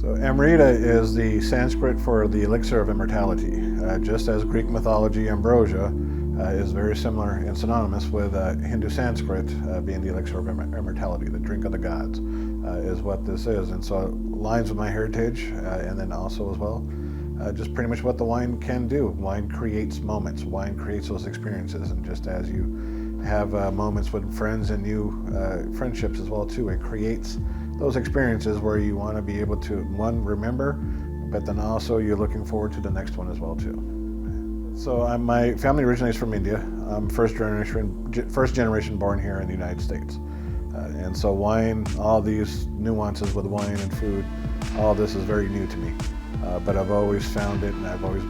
So Amrita is the Sanskrit for the elixir of immortality. Just as Greek mythology ambrosia is very similar and synonymous with Hindu Sanskrit being the elixir of immortality, the drink of the gods, is what this is. And so it aligns with my heritage, and then also as well, just pretty much what the wine can do. Wine creates moments. Wine creates those experiences. And just as you have moments with friends and new friendships as well too, it creates those experiences where you want to be able to, one, remember, but then also you're looking forward to the next one as well too. So my family originates from India. I'm first generation born here in the United States. And so wine, all these nuances with wine and food, all this is very new to me. But I've always found it, and I've always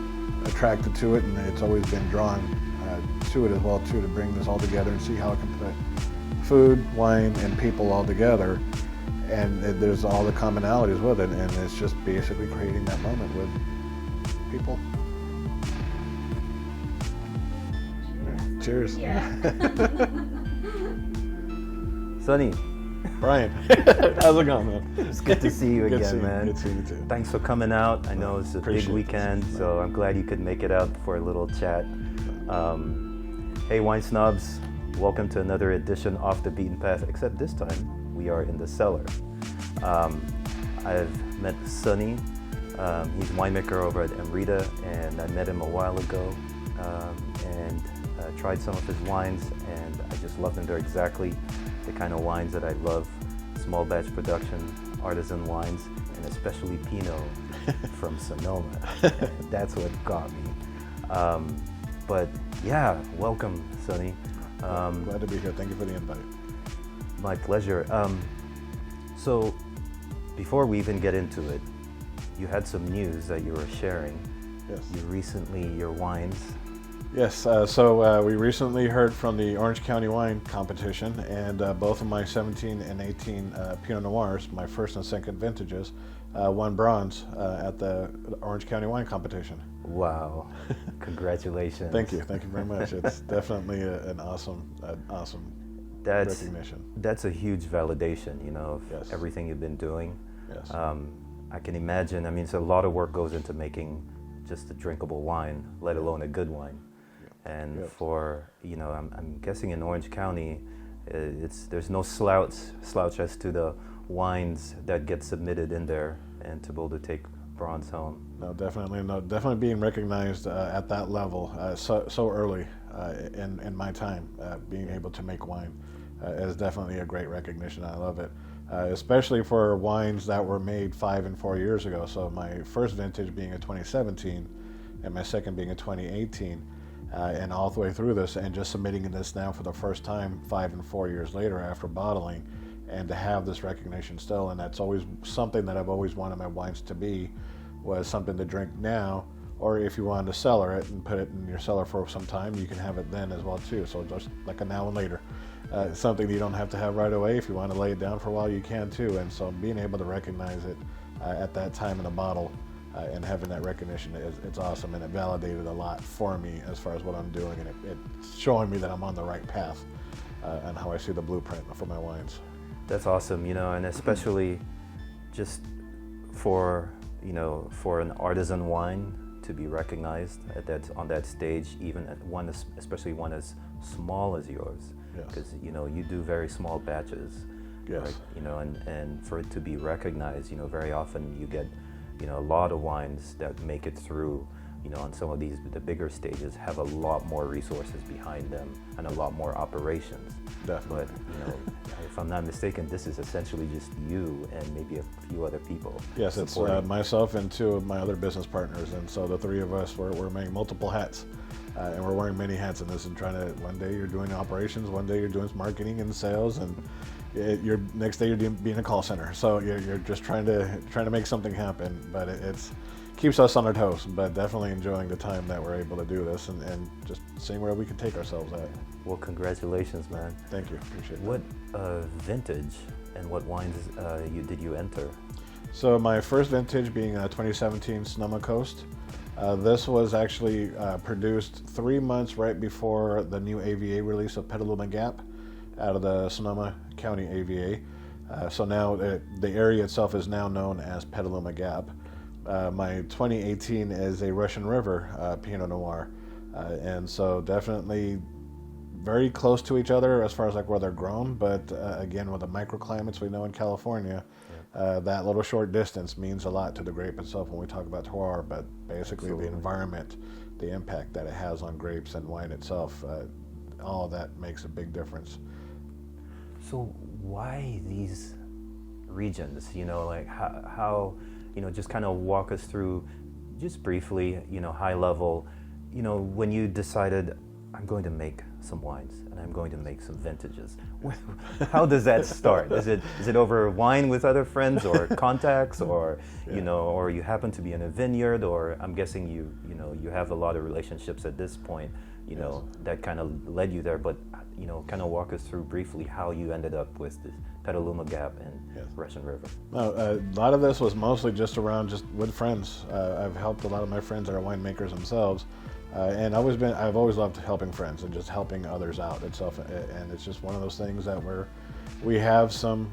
attracted to it, and it's always been drawn to it as well too, to bring this all together and see how it can put food, wine, and people all together. And there's all the commonalities with it, and it's just basically creating that moment with people. Cheers. Yeah. Sonny. Brian. How's it going, man? It's good to see you again, man. Good to see you too. Thanks for coming out. I know it's a big weekend, so I'm glad you could make it out for a little chat. Hey, wine snobs, welcome to another edition Off the Beaten Path, except this time we are in the cellar. I've met Sonny. He's a winemaker over at Amrita, and I met him a while ago and tried some of his wines, and I just love them. They're exactly the kind of wines that I love: small batch production, artisan wines, and especially Pinot from Sonoma. That's what got me. But yeah, welcome, Sonny. Glad to be here. Thank you for the invite. My pleasure. So before we even get into it, you had some news that you were sharing. Yes. Your wines. Yes, so we recently heard from the Orange County Wine Competition, and both of my 17 and 18 Pinot Noirs, my first and second vintages, won bronze at the Orange County Wine Competition. Wow, congratulations. Thank you very much. It's definitely an awesome recognition. That's a huge validation, of Yes. everything you've been doing. Yes. I can imagine, it's a lot of work goes into making just a drinkable wine, let alone a good wine. And for, I'm guessing in Orange County, there's no slouch as to the wines that get submitted in there and to be able to take bronze home. No, definitely being recognized at that level so early in my time, being able to make wine is definitely a great recognition. I love it, especially for wines that were made 5 and 4 years ago. So my first vintage being a 2017 and my second being a 2018. And all the way through this, and just submitting this now for the first time 5 and 4 years later after bottling, and to have this recognition still. And that's always something that I've always wanted my wines to be, was something to drink now, or if you wanted to cellar it and put it in your cellar for some time, you can have it then as well too. So just like a now and later, something you don't have to have right away. If you want to lay it down for a while, you can too. And so being able to recognize it at that time in the bottle, and having that recognition, it's awesome, and it validated a lot for me as far as what I'm doing, and it's showing me that I'm on the right path and how I see the blueprint for my wines. That's awesome, and especially just for an artisan wine to be recognized on that stage, even at especially one as small as yours, because you do very small batches. Yes. Right? And for it to be recognized, very often you get a lot of wines that make it through, on some of the bigger stages, have a lot more resources behind them and a lot more operations. Definitely. But, if I'm not mistaken, this is essentially just you and maybe a few other people. Yes, it's myself and 2 of my other business partners, and so the 3 of us, we're wearing multiple hats, and we're wearing many hats in this, and trying to, one day you're doing operations, one day you're doing marketing and sales, and next day you're being a call center. So you're just trying to make something happen, but it's keeps us on our toes. But definitely enjoying the time that we're able to do this, and just seeing where we can take ourselves at. Well, congratulations, man. Thank you, appreciate it. What vintage and what wines did you enter? So my first vintage being 2017 Sonoma Coast. This was actually produced 3 months right before the new AVA release of Petaluma Gap out of the Sonoma County AVA. So now the area itself is now known as Petaluma Gap. My 2018 is a Russian River Pinot Noir, and so definitely very close to each other as far as like where they're grown, but again, with the microclimates we know in California, that little short distance means a lot to the grape itself when we talk about terroir, but basically Absolutely. The environment, the impact that it has on grapes and wine itself, all of that makes a big difference. So why these regions, like how just kind of walk us through just briefly, high level, when you decided I'm going to make some wines and I'm going to make some vintages. How does that start? Is it over wine with other friends or contacts, or or you happen to be in a vineyard, or I'm guessing you have a lot of relationships at this point, that kind of led you there, but kind of walk us through briefly how you ended up with this Petaluma Gap and Russian River. No, a lot of this was mostly just with friends. I've helped a lot of my friends that are winemakers themselves. And I've always loved helping friends and just helping others out itself, and it's just one of those things that we have some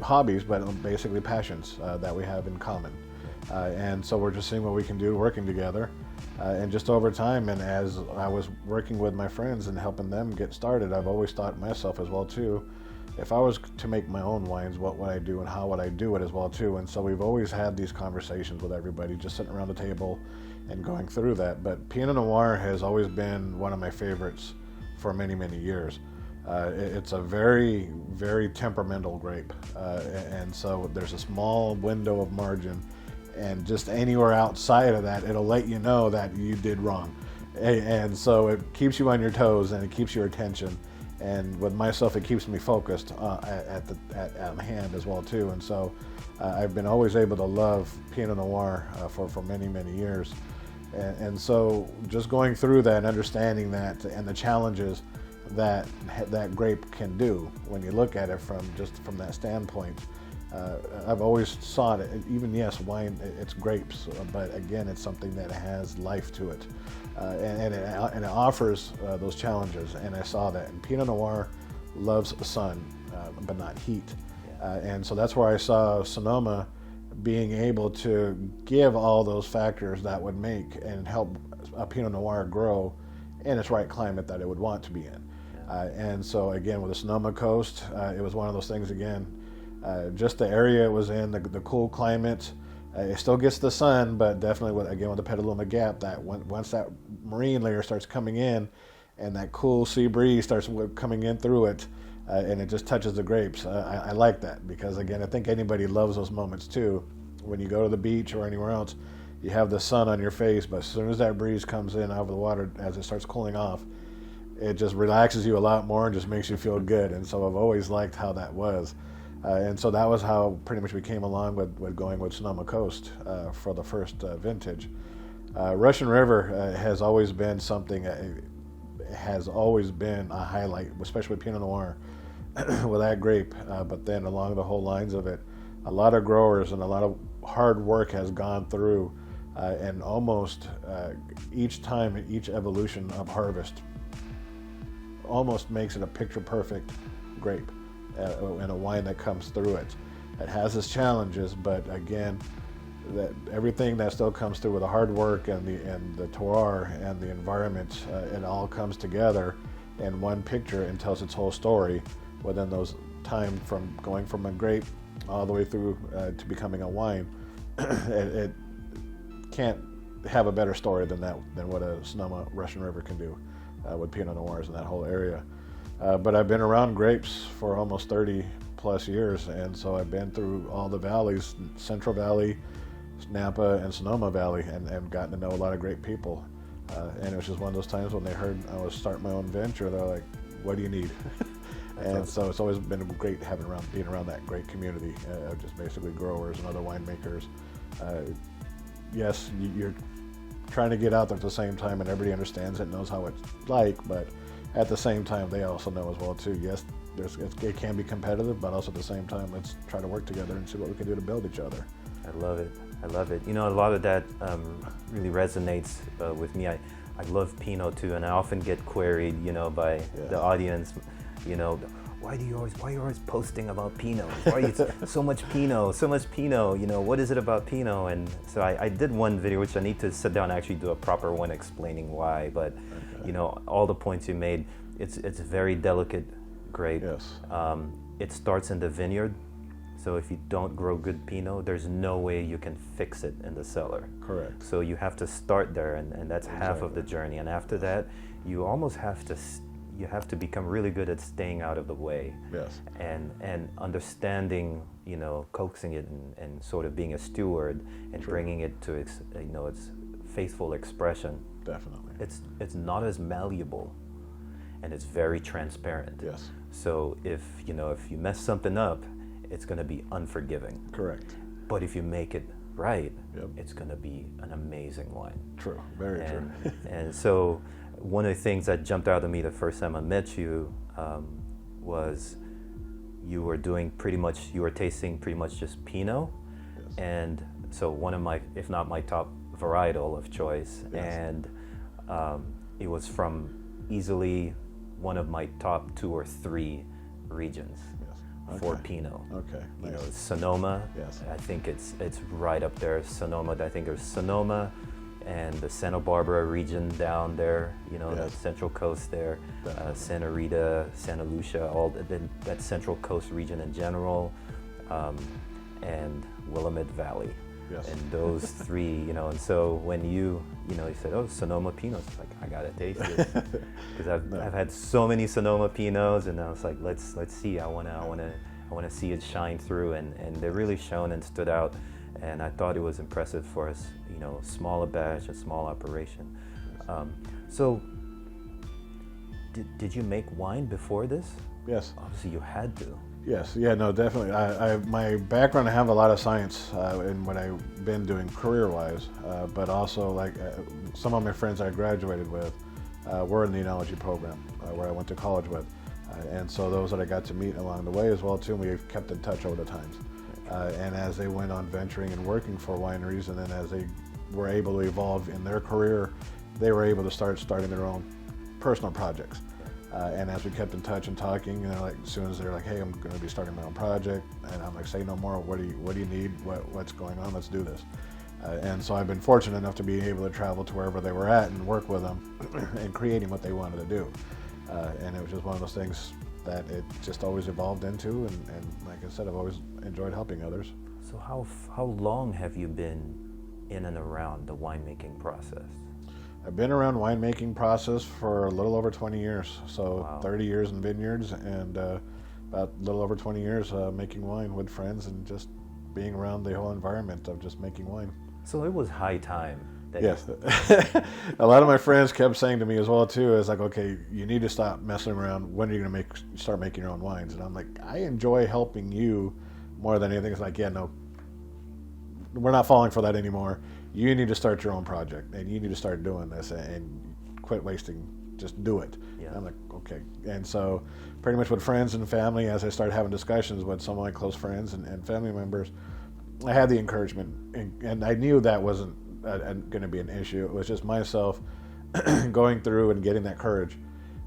hobbies, but basically passions that we have in common, and so we're just seeing what we can do working together, and just over time, and as I was working with my friends and helping them get started, I've always thought myself as well too, if I was to make my own wines, what would I do and how would I do it as well too? And so we've always had these conversations with everybody, just sitting around the table and going through that. But Pinot Noir has always been one of my favorites for many, many years. It's a very, very temperamental grape. And so there's a small window of margin, and just anywhere outside of that, it'll let you know that you did wrong. And so it keeps you on your toes and it keeps your attention. And with myself, it keeps me focused at hand as well too. And so I've been always able to love Pinot Noir for many, many years. And so just going through that and understanding that and the challenges that grape can do when you look at it from that standpoint, I've always sought it. Even wine, it's grapes, but again, it's something that has life to it, and it offers those challenges. And I saw that. And Pinot Noir loves sun, but not heat, and so that's where I saw Sonoma being able to give all those factors that would make and help a Pinot Noir grow in its right climate that it would want to be in. And so again, with the Sonoma coast, it was one of those things again, just the area it was in, the cool climate, it still gets the sun, but definitely with the Petaluma Gap, that once that marine layer starts coming in and that cool sea breeze starts coming in through it, and it just touches the grapes. I like that because, again, I think anybody loves those moments too. When you go to the beach or anywhere else, you have the sun on your face, but as soon as that breeze comes in out of the water, as it starts cooling off, it just relaxes you a lot more and just makes you feel good. And so I've always liked how that was. And so that was how pretty much we came along with going with Sonoma Coast for the first vintage. Russian River has always been something, has always been a highlight, especially with Pinot Noir. With that grape, but then along the whole lines of it, a lot of growers and a lot of hard work has gone through, and almost each time, each evolution of harvest almost makes it a picture-perfect grape and a wine that comes through it. It has its challenges, but again, that everything that still comes through with the hard work and the terroir and the environment, it all comes together in one picture and tells its whole story within those time from going from a grape all the way through to becoming a wine. It can't have a better story than what a Sonoma Russian River can do with Pinot Noirs in that whole area. But I've been around grapes for almost 30 plus years, and so I've been through all the valleys, Central Valley, Napa, and Sonoma Valley, and gotten to know a lot of great people. And it was just one of those times when they heard I was starting my own venture, they're like, what do you need? And awesome. So it's always been great being around that great community of just basically growers and other winemakers. Yes, you're trying to get out there at the same time, and everybody understands it, knows how it's like, but at the same time, they also know as well too. Yes, it can be competitive, but also at the same time, let's try to work together and see what we can do to build each other. I love it. I love it. A lot of that really resonates with me. I love Pinot too, and I often get queried, by the audience, why are you always posting about Pinot? Why are you so much Pinot? You know, what is it about Pinot? And so I did one video, which I need to sit down and actually do a proper one explaining why. But you know, all the points you made, it's a very delicate grape. Yes. It starts in the vineyard. So if you don't grow good Pinot, there's no way you can fix it in the cellar. Correct. So you have to start there, and that's half of the journey. And after that, you almost have to become really good at staying out of the way. Yes. And understanding, you know, coaxing it and sort of being a steward and bringing it to its, you know, its faithful expression. Definitely. It's not as malleable, and it's very transparent. Yes. So if you mess something up, it's going to be unforgiving. Correct. But if you make it right, Yep. it's going to be an amazing wine. True. Very true. And so one of the things that jumped out at me the first time I met you was you were tasting pretty much just Pinot. Yes. And so one of my, if not my top varietal of choice. Yes. And it was from easily one of my top 2 or 3 regions. For Okay. Pinot. Okay. You Nice. know, Sonoma. Yes. I think it's right up there. Sonoma. I think there's Sonoma and the Santa Barbara region down there. You know, Yes. the Central Coast there. Definitely. Santa Rita, Santa Lucia, all that Central Coast region in general, and Willamette Valley. Yes. And those 3, you know, and so when you said, oh, Sonoma Pinot, it's like, I gotta taste it. Because I've had so many Sonoma Pinots, and I was like, let's see, I wanna see it shine through, and they really shone and stood out, and I thought it was impressive for us, you know, smaller batch, a small operation. So, did you make wine before this? Yes. Obviously you had to. Yes, yeah, no, definitely. My background, I have a lot of science in what I've been doing career-wise, but also like some of my friends I graduated with were in the enology program where I went to college with, and so those that I got to meet along the way as well too. We've kept in touch over the times, and as they went on venturing and working for wineries, and then as they were able to evolve in their career, they were able to starting their own personal projects. And as we kept in touch and talking, you know, like as soon as they're like, "Hey, I'm going to be starting my own project," and I'm like, "Say no more. What do you need? What's going on? Let's do this." And so I've been fortunate enough to be able to travel to wherever they were at and work with them and creating what they wanted to do. And it was just one of those things that it just always evolved into. And like I said, I've always enjoyed helping others. So how long have you been in and around the winemaking process? I've been around winemaking process for a little over 20 years. So Wow. 30 years in vineyards and about a little over 20 years making wine with friends and just being around the whole environment of just making wine. So it was high time. That Yes. A lot of my friends kept saying to me as well too, is like, okay, you need to stop messing around. When are you going to start making your own wines? And I'm like, I enjoy helping you more than anything. It's like, yeah, no, we're not falling for that anymore. You need to start your own project, and you need to start doing this, and quit wasting. Just do it. Yeah. And I'm like, okay. And so, pretty much with friends and family, as I started having discussions with some of my close friends and family members, I had the encouragement, and I knew that wasn't going to be an issue. It was just myself going through and getting that courage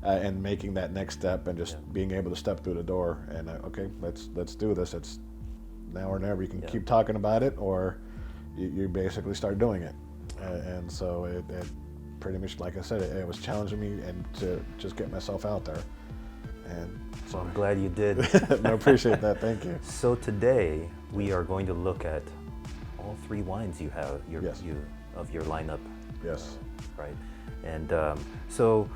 and making that next step, and just being able to step through the door. And okay, let's do this. It's now or never. You can keep talking about it, or you basically start doing it. And so it pretty much, like I said, it was challenging me and to just get myself out there. And so I'm glad you did. I appreciate that. Thank you. So today we are going to look at all 3 wines you have of your lineup. Yes. Right. And so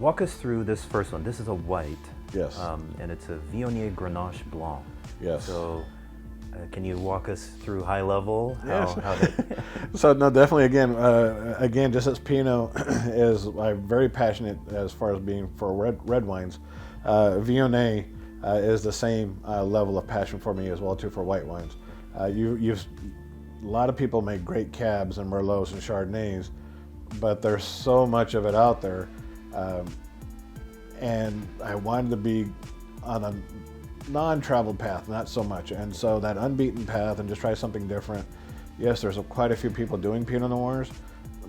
walk us through this first one. This is a white. Yes. And it's a Viognier Grenache Blanc. Yes. So can you walk us through high level? Yes. How that, So no, definitely. Again, just as Pinot is, I'm very passionate as far as being for red wines. Viognier is the same level of passion for me as well too for white wines. A lot of people make great cabs and merlots and chardonnays, but there's so much of it out there, and I wanted to be on a non-traveled path, not so much, and so that unbeaten path and just try something different. Yes, there's quite a few people doing Pinot Noirs,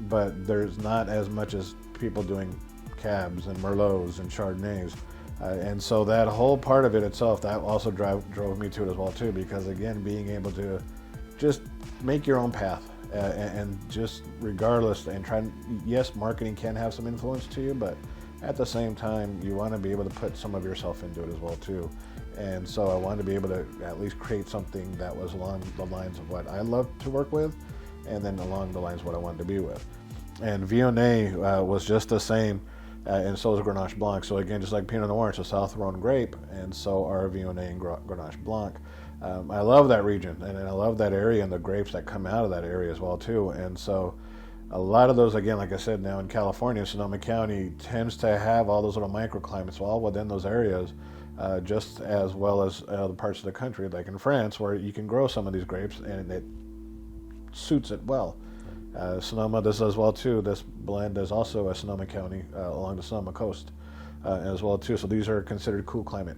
but there's not as much as people doing cabs and merlots and chardonnays. And so that whole part of it itself, that also drove me to it as well too, because again, being able to just make your own path and just regardless, and yes, marketing can have some influence to you, but at the same time, you want to be able to put some of yourself into it as well too. And so I wanted to be able to at least create something that was along the lines of what I love to work with, and then along the lines of what I wanted to be with. And Viognier was just the same. And so is Grenache Blanc. So again, just like Pinot Noir, it's a South Rhone grape, and so are Viognier and Grenache Blanc. I love that region, and I love that area and the grapes that come out of that area as well too. And so a lot of those, again, like I said, now in California, Sonoma County tends to have all those little microclimates all within those areas, just as well as other parts of the country, like in France, where you can grow some of these grapes and it suits it well. Sonoma does as well too. This blend is also a Sonoma County along the Sonoma coast as well too. So these are considered cool climate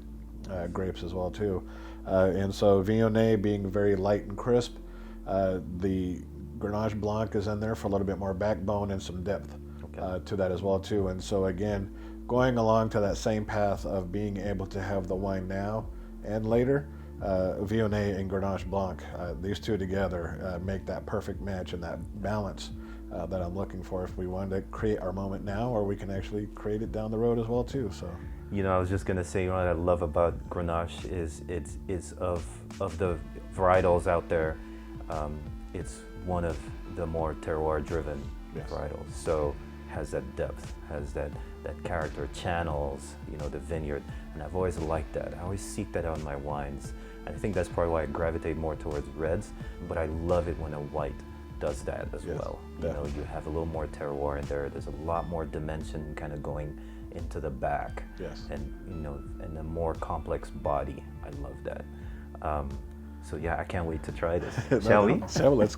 grapes as well too. And so Viognier being very light and crisp, the Grenache Blanc is in there for a little bit more backbone and some depth to that as well too. And so again, going along to that same path of being able to have the wine now and later. Viognier and Grenache Blanc, these two together make that perfect match and that balance that I'm looking for if we want to create our moment now, or we can actually create it down the road as well too. So, you know, I was just gonna say, what I love about Grenache is of the varietals out there, it's one of the more terroir-driven varietals. So has that depth, has that character, channels, you know, the vineyard, and I've always liked that. I always seek that out in my wines. I think that's probably why I gravitate more towards reds, but I love it when a white does that as well. You know, you have a little more terroir in there. There's a lot more dimension kind of going into the back. And, you know, and a more complex body. I love that. So yeah, I can't wait to try this. Shall we? So let's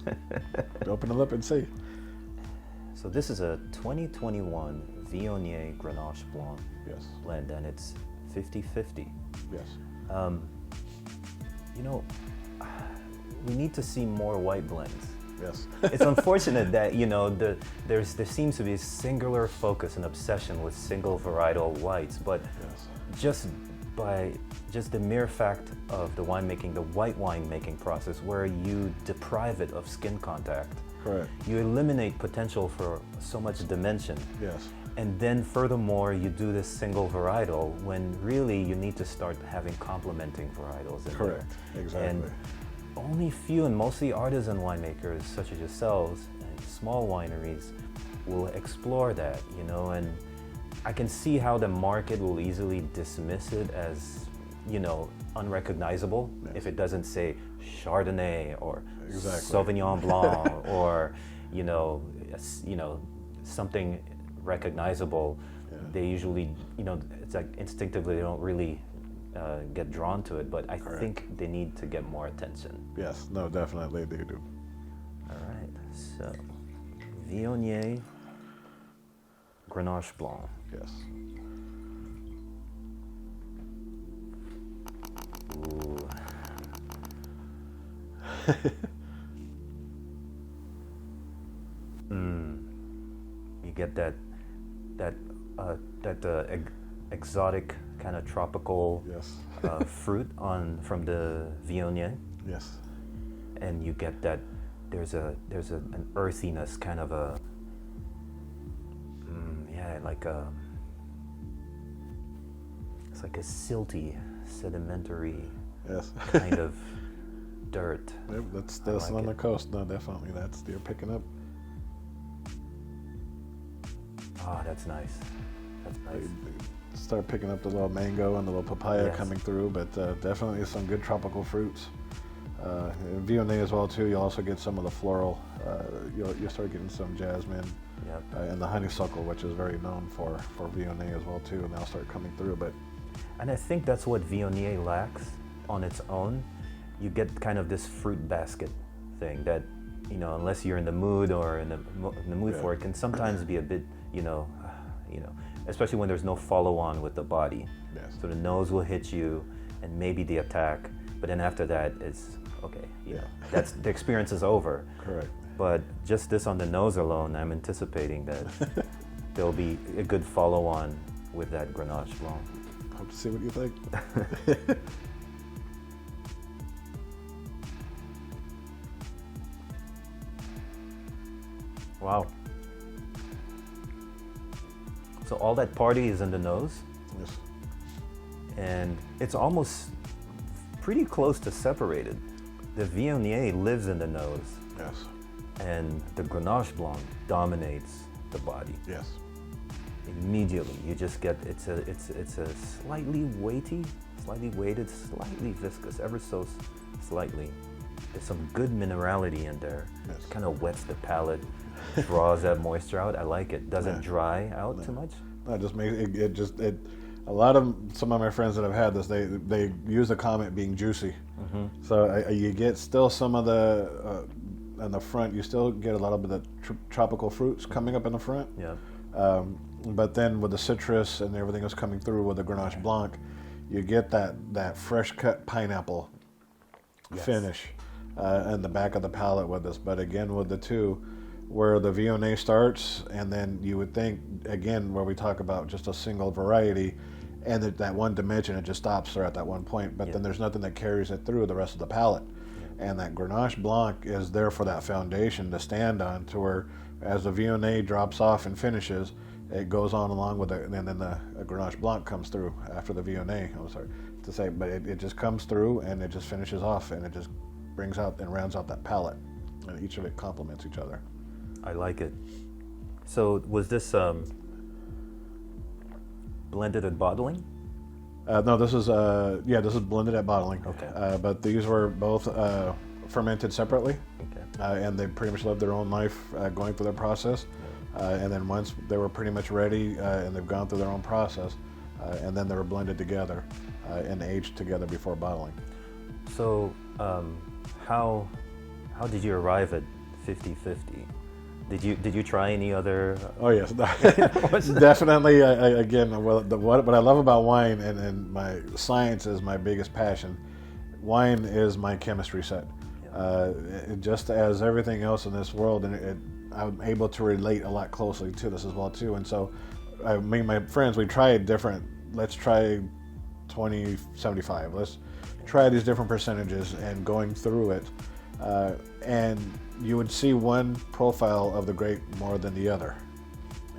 open it up and see. So this is a 2021 Viognier Grenache Blanc blend, and it's 50-50. You know, we need to see more white blends. It's unfortunate that, you know, there seems to be a singular focus and obsession with single varietal whites, but just the mere fact of the winemaking, the white wine making process, where you deprive it of skin contact, you eliminate potential for so much dimension. And then furthermore, you do this single varietal when really you need to start having complementing varietals in there. And only few, and mostly artisan winemakers such as yourselves and small wineries will explore that, you know, and I can see how the market will easily dismiss it as, you know, unrecognizable if it doesn't say Chardonnay or Sauvignon Blanc or, you know, something recognizable. They usually, you know, it's like instinctively they don't really get drawn to it, but I think they need to get more attention. No, definitely they do. All right, so Viognier Grenache Blanc. Ooh. You get that exotic kind of tropical fruit from the Viognier. And you get that there's an earthiness, kind of a it's like a silty, sedimentary kind of dirt. That's on the coast. No, definitely you're picking up. Oh, that's nice. That's nice. Start picking up the little mango and the little papaya coming through, but definitely some good tropical fruits. Viognier as well too. You also get some of the floral. You'll start getting some jasmine and the honeysuckle, which is very known for Viognier as well too, and they'll start coming through. And I think that's what Viognier lacks on its own. You get kind of this fruit basket thing that, you know, unless you're in the mood or in the mood for it, can sometimes be a bit, you know, especially when there's no follow-on with the body. So the nose will hit you, and maybe the attack, but then after that, it's okay. You know, that's the experience is over. But just this on the nose alone, I'm anticipating that there'll be a good follow-on with that Grenache Blanc. hope to see what you think. Wow. So all that party is in the nose, Yes. and it's almost pretty close to separated. The Viognier lives in the nose, Yes. and the Grenache Blanc dominates the body. Yes. Immediately, you just get it's a slightly weighted, slightly viscous, ever so slightly. There's some good minerality in there. Yes. It kind of wets the palate, draws that moisture out. I like it. Doesn't dry out too much. No, it just makes it. A lot of some of my friends that have had this, they use the comment being juicy. Mm-hmm. So you get still some of the in the front. You still get a lot of the tropical fruits coming up in the front. Yeah. But then with the citrus and everything that's coming through with the Grenache Blanc, you get that fresh cut pineapple finish in the back of the palate with this. But again, with the two, where the Viognier starts, and then you would think, again, where we talk about just a single variety, and that one dimension, it just stops there at that one point. But then there's nothing that carries it through the rest of the palate. And that Grenache Blanc is there for that foundation to stand on, to where as the Viognier drops off and finishes, it goes on along with it, and then the Grenache Blanc comes through after the Viognier. I'm sorry to say, but it just comes through and it just finishes off, and it just brings out and rounds out that palate, and each of it complements each other. I like it. So was this blended at bottling? No, this is this is blended at bottling. Okay. But these were both fermented separately, Okay. and they pretty much lived their own life going through their process. And then once they were pretty much ready, and they've gone through their own process, and then they were blended together and aged together before bottling. So how did you arrive at 50-50? Did you try any other? Oh yes, definitely. Again, what I love about wine, and my science is my biggest passion. Wine is my chemistry set. Just as everything else in this world, and I'm able to relate a lot closely to this as well too. And so, me and my friends, we tried different. Let's try 20-75. Let's try these different percentages, and going through it, and you would see one profile of the grape more than the other,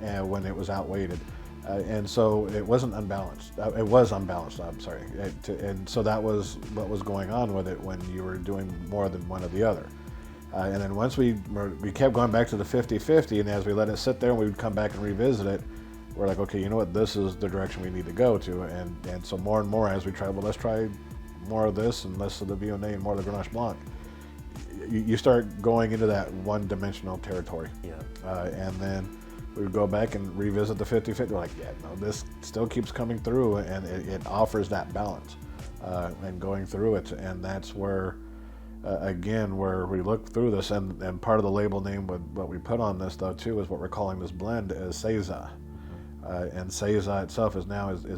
and when it was outweighted, and so it wasn't unbalanced. It was unbalanced. I'm sorry, and so that was what was going on with it when you were doing more than one or the other. And then once we kept going back to the 50-50, and as we let it sit there and we would come back and revisit it, we're like, okay, you know what, this is the direction we need to go to. And so more and more as we try, well, let's try more of this and less of the Viognier and more of the Grenache Blanc. You start going into that one-dimensional territory. And then we would go back and revisit the 50-50. We're like, yeah, no, this still keeps coming through, and it offers that balance and going through it. And that's where, again, where we look through this, and part of the label name, what we put on this, though, too, is what we're calling this blend is Seiza. And Seiza itself is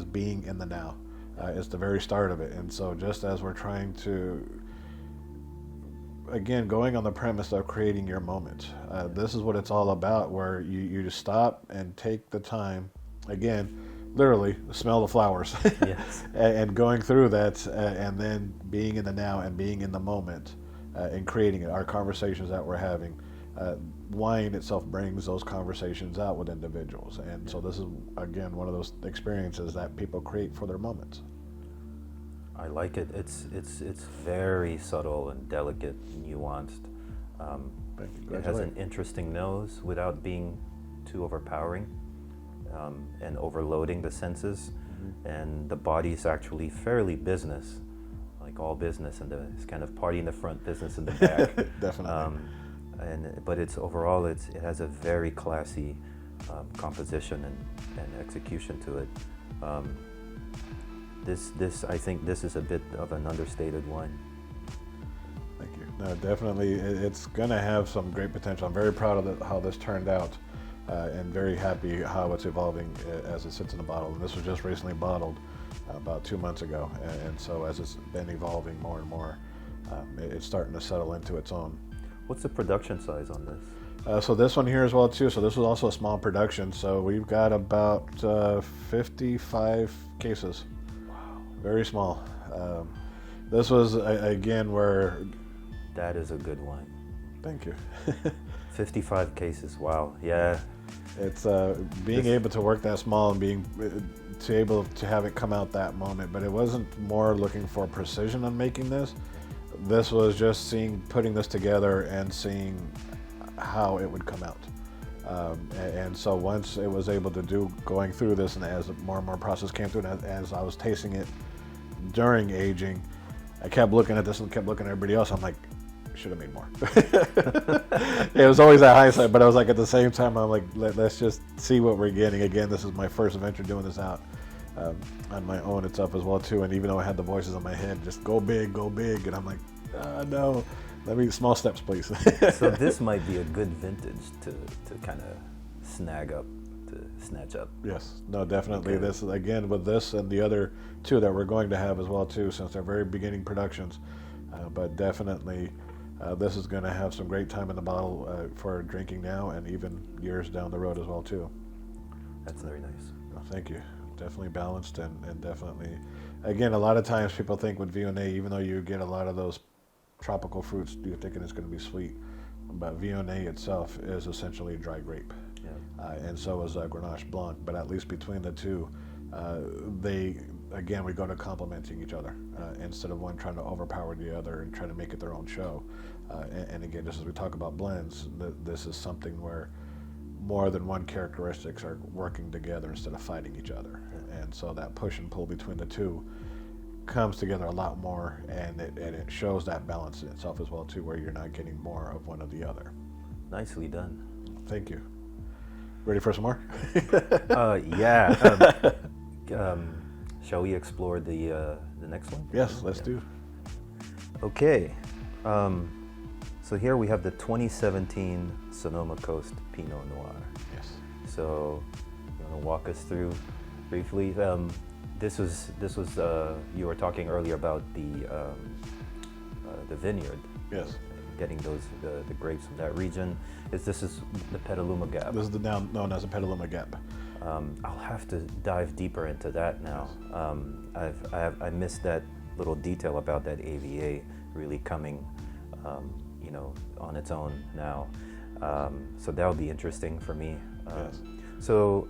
being in the now. It's the very start of it. And so just as we're trying to, again, going on the premise of creating your moment, this is what it's all about, where you just stop and take the time, again, literally smell the flowers. Yes. And going through that, and then being in the now and being in the moment, and creating it, our conversations that we're having. Wine itself brings those conversations out with individuals, and so this is, again, one of those experiences that people create for their moments. I like it. It's very subtle and delicate, nuanced. It has an interesting nose without being too overpowering and overloading the senses. Mm-hmm. And the body is actually fairly business, like all business, and it's kind of party in the front, business in the back. Definitely. But it's overall, it has a very classy composition and execution to it. I think this is a bit of an understated wine. Thank you. No, definitely, it's going to have some great potential. I'm very proud of how this turned out, and very happy how it's evolving as it sits in the bottle. And this was just recently bottled about 2 months ago, and so as it's been evolving more and more, it's starting to settle into its own. What's the production size on this? So this one here as well too. So this was also a small production. So we've got about 55 cases very small. This was again where. That is a good wine. Thank you. 55 cases. Wow. Yeah. It's being able to work that small and being able to have it come out that moment. But it wasn't more looking for precision on making this. This was just putting this together and seeing how it would come out. And so once it was able to going through this, and as more and more process came through, and as I was tasting it during aging, I kept looking at this and kept looking at everybody else. I'm like, should have made more. It was always that hindsight, but I was like, at the same time, I'm like, let's just see what we're getting. Again, this is my first venture doing this out on my own itself as well too. And even though I had the voices in my head, just go big, and I'm like, no, let me small steps, please. So this might be a good vintage to kind of snatch up. Yes, no, definitely. Okay. This again with this and the other two that we're going to have as well too, since they're very beginning productions. But definitely, this is going to have some great time in the bottle for drinking now and even years down the road as well too. That's very nice. Well, thank you. Definitely balanced and definitely, again, a lot of times people think with Viognier, even though you get a lot of those tropical fruits, you're thinking it's going to be sweet. But Viognier itself is essentially dry grape. Yeah. And so is Grenache Blanc. But at least between the two, we go to complementing each other instead of one trying to overpower the other and trying to make it their own show. And again, just as we talk about blends, this is something where more than one characteristics are working together instead of fighting each other. And so that push and pull between the two comes together a lot more, and it shows that balance in itself as well too, where you're not getting more of one or the other. Nicely done. Thank you. Ready for some more? Yeah. Shall we explore the next one? Yes, let's do. Okay. So here we have the 2017 Sonoma Coast Pinot Noir. Yes. So you want to walk us through briefly? This was you were talking earlier about the vineyard. Yes. Getting the grapes from that region. This is the Petaluma Gap. This is the now known as the Petaluma Gap. I'll have to dive deeper into that now. I missed that little detail about that AVA really coming, on its own now. So that'll be interesting for me. Yes. So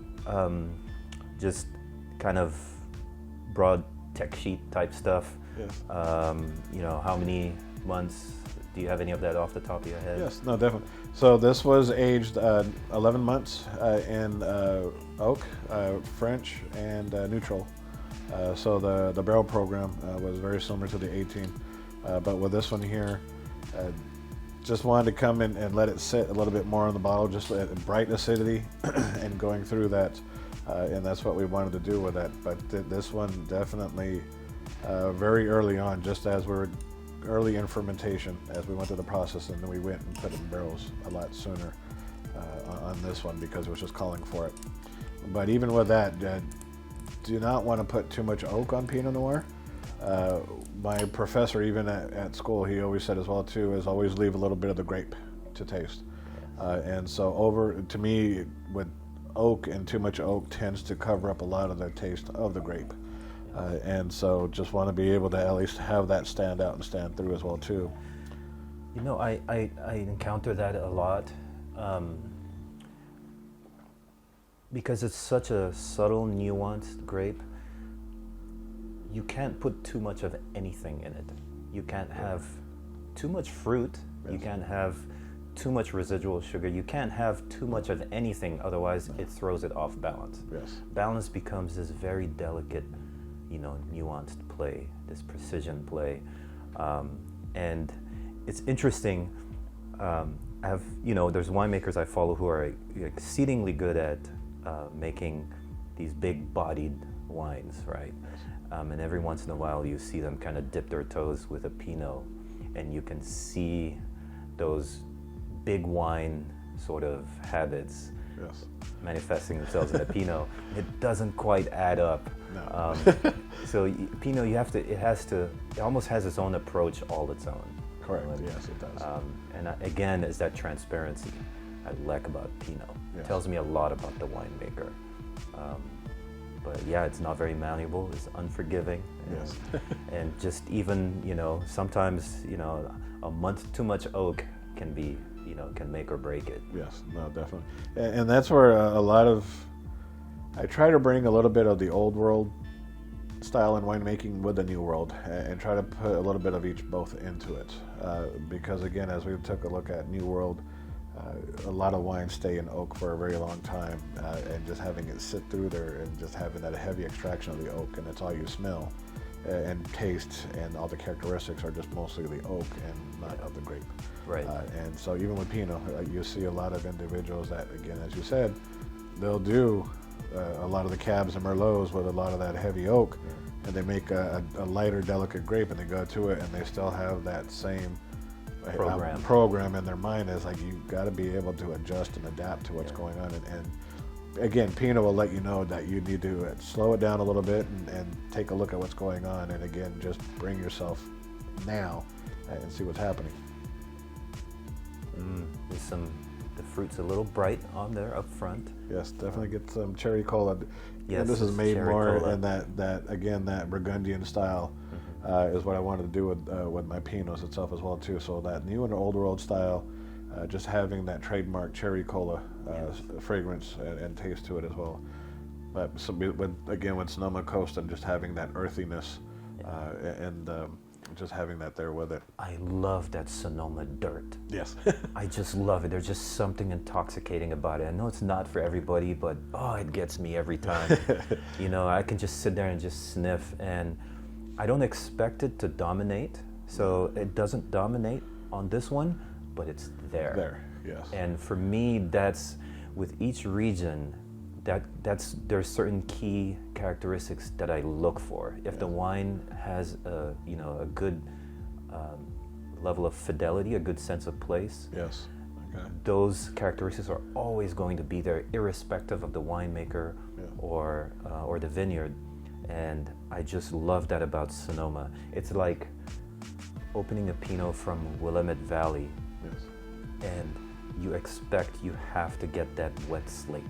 just kind of broad tech sheet type stuff. Yes. How many months? Do you have any of that off the top of your head? Yes, no, definitely. So this was aged 11 months in oak, French, and neutral. So the barrel program was very similar to the 18, but with this one here, just wanted to come in and let it sit a little bit more in the bottle, just at bright acidity, and going through that, and that's what we wanted to do with that. But this one definitely very early on, just as we were early in fermentation, as we went through the process, and then we went and put it in barrels a lot sooner on this one because it was just calling for it. But even with that, do not want to put too much oak on Pinot Noir. My professor, even at school, he always said as well too, is always leave a little bit of the grape to taste. And so to me, with oak and too much oak tends to cover up a lot of the taste of the grape. And so just want to be able to at least have that stand out and stand through as well too. I encounter that a lot because it's such a subtle, nuanced grape. You can't put too much of anything in it. You can't have too much fruit. Yes. You can't have too much residual sugar. You can't have too much of anything, otherwise it throws it off balance. Yes. Balance becomes this very delicate, nuanced play, this precision play. And it's interesting. There's winemakers I follow who are exceedingly good at making these big-bodied wines, right? And every once in a while you see them kind of dip their toes with a Pinot, and you can see those big wine sort of habits Yes. manifesting themselves in a Pinot. It doesn't quite add up. No. So Pinot, it almost has its own approach all its own. Correct. Yes, it does. And again, is that transparency I like about Pinot. Yes. It tells me a lot about the winemaker. But yeah, it's not very malleable. It's unforgiving. Yes. And just even, sometimes, a month too much oak can be, can make or break it. Yes, no, definitely. And that's where I try to bring a little bit of the old world style in winemaking with the new world, and try to put a little bit of both into it. Because again, as we took a look at new world, a lot of wines stay in oak for a very long time, and just having it sit through there and just having that heavy extraction of the oak, and it's all you smell and taste, and all the characteristics are just mostly the oak and not of the grape. Right. And so even with Pinot, you see a lot of individuals that, again, as you said, they'll do a lot of the Cabs and Merlots with a lot of that heavy oak, and they make a lighter, delicate grape, and they go to it, and they still have that same program in their mind. Is like, you got to be able to adjust and adapt to what's going on. And again, Pinot will let you know that you need to slow it down a little bit and take a look at what's going on, and again, just bring yourself now and see what's happening. There's the fruit's a little bright on there up front. Yes, definitely get some cherry cola. Yes, and this is made more cola. in that Burgundian style. Is what I wanted to do with my Pinots itself as well too. So that new and old world style, just having that trademark cherry cola fragrance and taste to it as well. But with Sonoma Coast and just having that earthiness, and just having that there with it. I love that Sonoma dirt. Yes. I just love it. There's just something intoxicating about it. I know it's not for everybody, but it gets me every time. I can just sit there and just sniff, and I don't expect it to dominate. So it doesn't dominate on this one, but it's there. There, yes. And for me, that's with each region, there's certain key characteristics that I look for. If the wine has a good level of fidelity, a good sense of place, yes, okay, those characteristics are always going to be there, irrespective of the winemaker or the vineyard. And I just love that about Sonoma. It's like opening a Pinot from Willamette Valley, and you have to get that wet slate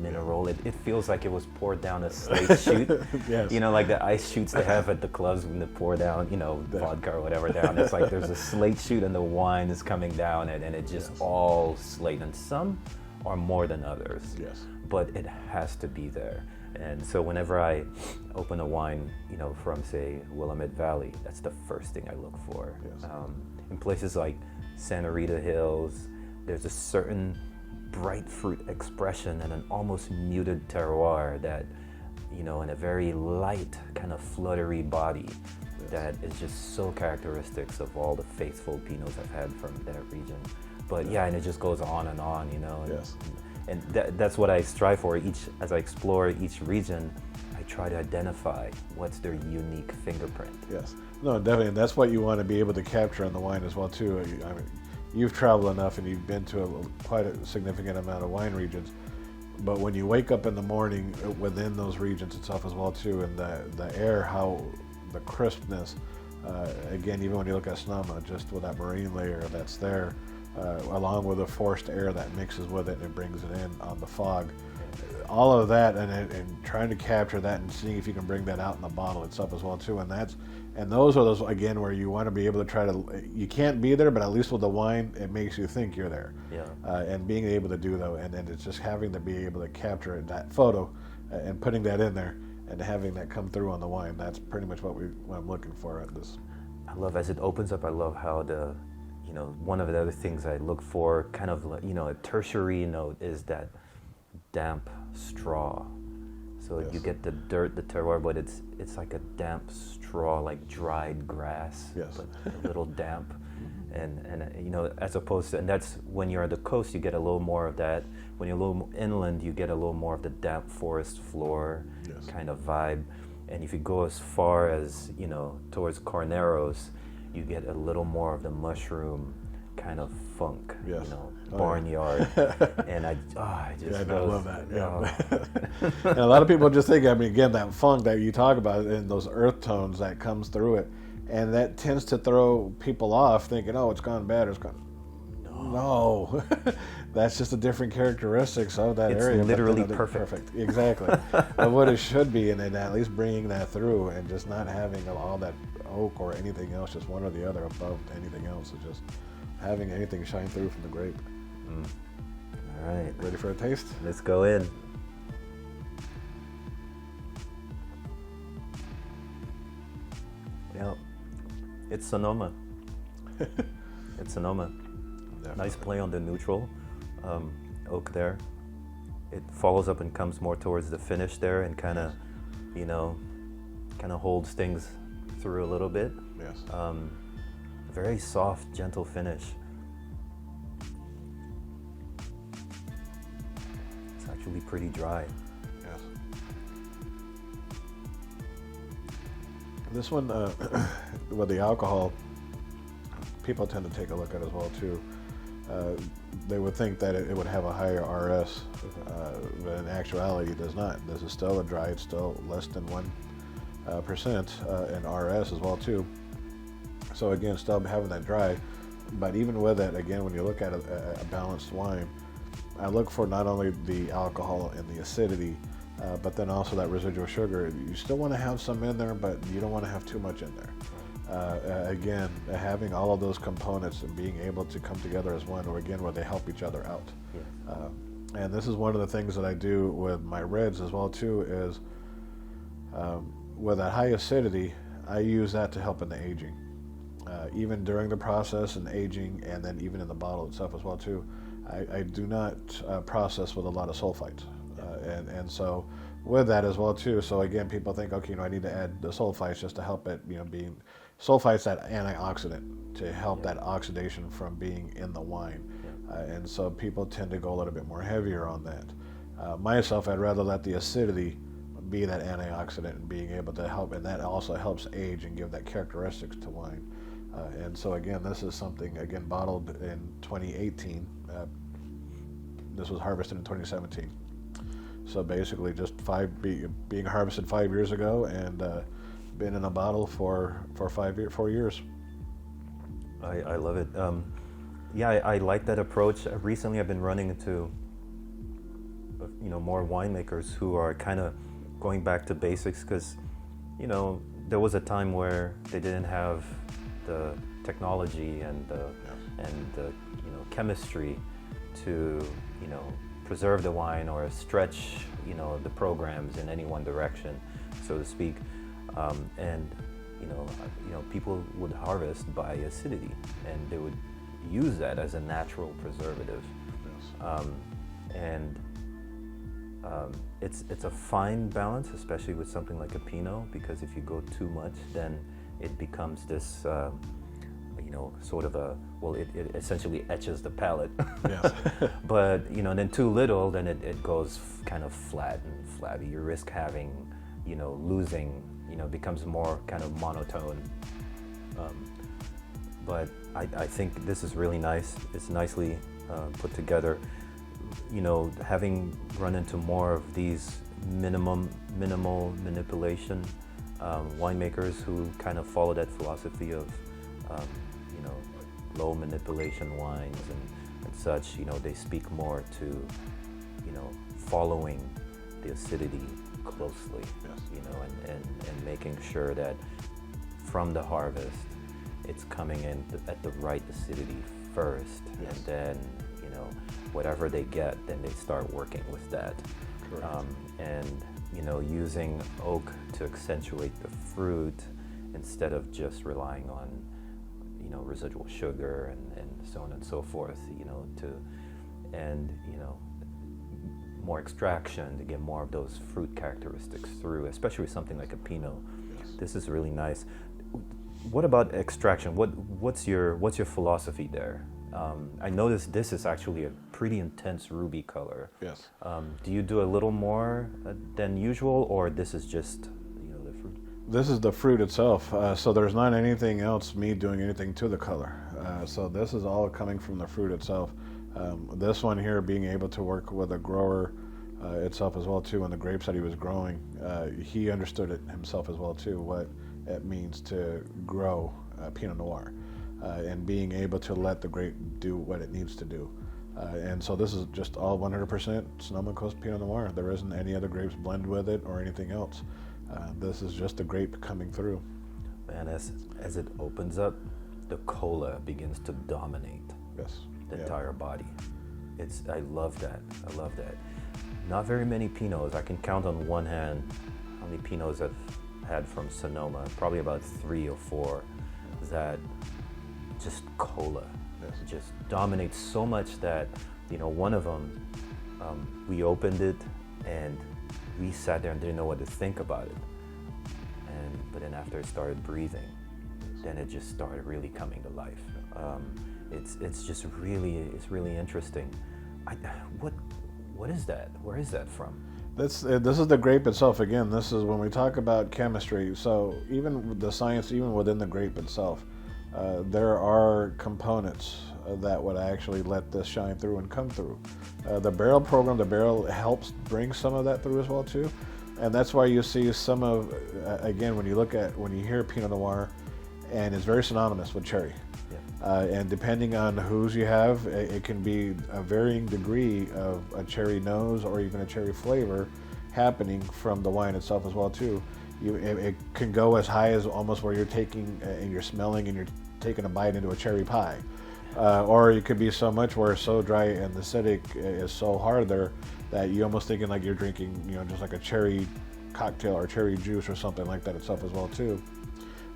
mineral. It feels like it was poured down a slate chute. Yes. Like the ice chutes they have at the clubs when they pour down, vodka or whatever down. It's like there's a slate chute and the wine is coming down and it just all slate. And some are more than others. Yes. But it has to be there. And so whenever I open a wine, from say Willamette Valley, that's the first thing I look for. Yes. In places like Santa Rita Hills, there's a certain bright fruit expression and an almost muted terroir that, in a very light kind of fluttery body, that is just so characteristic of all the faithful Pinots I've had from that region. But and it just goes on and on, And, yes. And that's what I strive for. As I explore each region, I try to identify what's their unique fingerprint. Yes. No, definitely. And that's what you want to be able to capture in the wine as well, too. I mean, you've traveled enough and you've been to quite a significant amount of wine regions. But when you wake up in the morning within those regions itself as well, too, and the air, how the crispness, again, even when you look at Sonoma, just with that marine layer that's there, along with the forced air that mixes with it and it brings it in on the fog. All of that and trying to capture that and seeing if you can bring that out in the bottle itself as well too. And those are those, again, where you want to be able to you can't be there, but at least with the wine, it makes you think you're there. Yeah. And being able to do that, and it's just having to be able to capture that photo and putting that in there and having that come through on the wine. That's pretty much what I'm looking for at this. I love, as it opens up, I love how one of the other things I look for, kind of like, a tertiary note, is that damp straw. So you get the dirt, the terroir, but it's like a damp straw, like dried grass, but a little damp. And as opposed to, and that's when you're at the coast, you get a little more of that. When you're a little inland, you get a little more of the damp forest floor kind of vibe. And if you go as far as, towards Carneros, you get a little more of the mushroom kind of funk, barnyard. And I love that. Yeah. And a lot of people just think, again, that funk that you talk about and those earth tones that comes through it, and that tends to throw people off thinking, it's gone bad, it's gone. No, that's just the different characteristics of that It's area. literally they're perfect. Exactly. But what it should be, and then at least bringing that through, and just not having all that oak or anything else, just one or the other above anything else, is just having anything shine through from the grape. All right. Ready for a taste? Let's go in. Yeah, it's Sonoma. It's Sonoma. Definitely. Nice play on the neutral oak there. It follows up and comes more towards the finish there, and kind of, kind of holds things through a little bit. Yes. Very soft, gentle finish. It's actually pretty dry. Yes. This one, with the alcohol, people tend to take a look at as well too. They would think that it would have a higher RS, but in actuality it does not. This is still a dry, it's still less than 1% in RS as well too. So again, still having that dry, but even with it, again, when you look at a balanced wine, I look for not only the alcohol and the acidity, but then also that residual sugar. You still want to have some in there, but you don't want to have too much in there. Again, having all of those components and being able to come together as one, or again, where they help each other out. Yes. And this is one of the things that I do with my reds as well too, is with that high acidity, I use that to help in the aging. Even during the process and aging, and then even in the bottle itself as well too, I do not process with a lot of sulfites. And so with that as well too, so again, people think, okay, I need to add the sulfites just to help it, being sulfites, that antioxidant, to help that oxidation from being in the wine. And so people tend to go a little bit more heavier on that. Myself, I'd rather let the acidity be that antioxidant and being able to help, and that also helps age and give that characteristics to wine. And so again, this is something, again, bottled in 2018. This was harvested in 2017. So basically just being harvested 5 years ago, and been in a bottle for 4 years. I love it. I like that approach. Recently I've been running into more winemakers who are kind of going back to basics, because there was a time where they didn't have the technology and the chemistry to preserve the wine or stretch the programs in any one direction, so to speak. And people would harvest by acidity, and they would use that as a natural preservative. Yes. It's a fine balance, especially with something like a Pinot, because if you go too much, then it becomes this sort of it essentially etches the palate. Yes. But then too little, then it goes kind of flat and flabby. You risk having losing, becomes more kind of monotone. But I think this is really nice. It's nicely put together. Having run into more of these minimal manipulation winemakers who kind of follow that philosophy of low manipulation wines and such, they speak more to following the acidity closely. Yes. And making sure that from the harvest it's coming in at the right acidity first. Yes. And then whatever they get, then they start working with that. And using oak to accentuate the fruit instead of just relying on residual sugar and so on and so forth, more extraction to get more of those fruit characteristics through, especially with something like a Pinot. Yes. This is really nice. What about extraction? What's your philosophy there? I noticed this is actually a pretty intense ruby color. Yes. Do you do a little more than usual, or this is just the fruit? This is the fruit itself, so there's not anything else, me doing anything to the color. So this is all coming from the fruit itself. This one here, being able to work with a grower itself as well too, and the grapes that he was growing, he understood it himself as well too, what it means to grow Pinot Noir. and being able to let the grape do what it needs to do. And so this is just all 100% Sonoma Coast Pinot Noir. There isn't any other grapes blended with it or anything else. This is just the grape coming through. And as it opens up, the cola begins to dominate the entire body. I love that. I love that. Not very many Pinots. I can count on one hand how many Pinots I've had from Sonoma. Probably about 3 or 4 that just cola just dominates so much that, one of them, we opened it and we sat there and didn't know what to think about it. But then after it started breathing, then it just started really coming to life. It's just really interesting. What is that? Where is that from? This is the grape itself. Again, this is when we talk about chemistry. So even the science, even within the grape itself, there are components that would actually let this shine through and come through. The barrel program, the barrel helps bring some of that through as well too. And that's why you see some of, again, when you hear Pinot Noir, and it's very synonymous with cherry. And depending on whose you have, it can be a varying degree of a cherry nose or even a cherry flavor happening from the wine itself as well too. It can go as high as almost where you're taking and you're smelling and you're taking a bite into a cherry pie. Or it could be so much where it's so dry and the acidic is so hard there that you're almost thinking like you're drinking, just like a cherry cocktail or cherry juice or something like that itself as well too.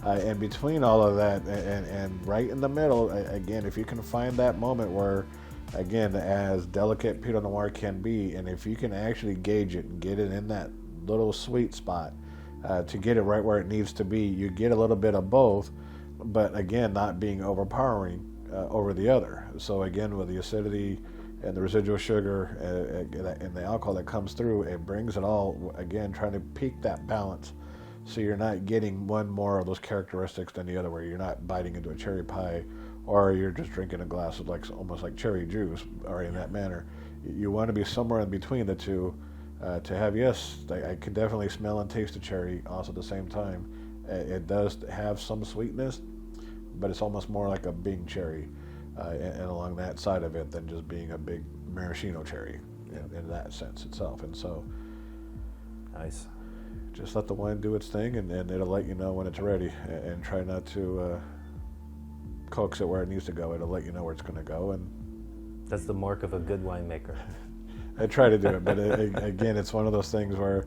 And between all of that and right in the middle, again, if you can find that moment where, again, as delicate Pinot Noir can be, and if you can actually gauge it and get it in that little sweet spot to get it right where it needs to be, you get a little bit of both, but again, not being overpowering over the other. So again, with the acidity and the residual sugar and the alcohol that comes through, it brings it all, again, trying to peak that balance. So you're not getting one more of those characteristics than the other, where you're not biting into a cherry pie, or you're just drinking a glass of almost like cherry juice, or in that manner. You want to be somewhere in between the two to have, I can definitely smell and taste the cherry also at the same time. It does have some sweetness, but it's almost more like a Bing cherry and along that side of it than just being a big maraschino cherry in that sense itself. And so, nice. Just let the wine do its thing, and it'll let you know when it's ready, and try not to coax it where it needs to go. It'll let you know where it's going to go, and that's the mark of a good winemaker. I try to do it, but again, it's one of those things where,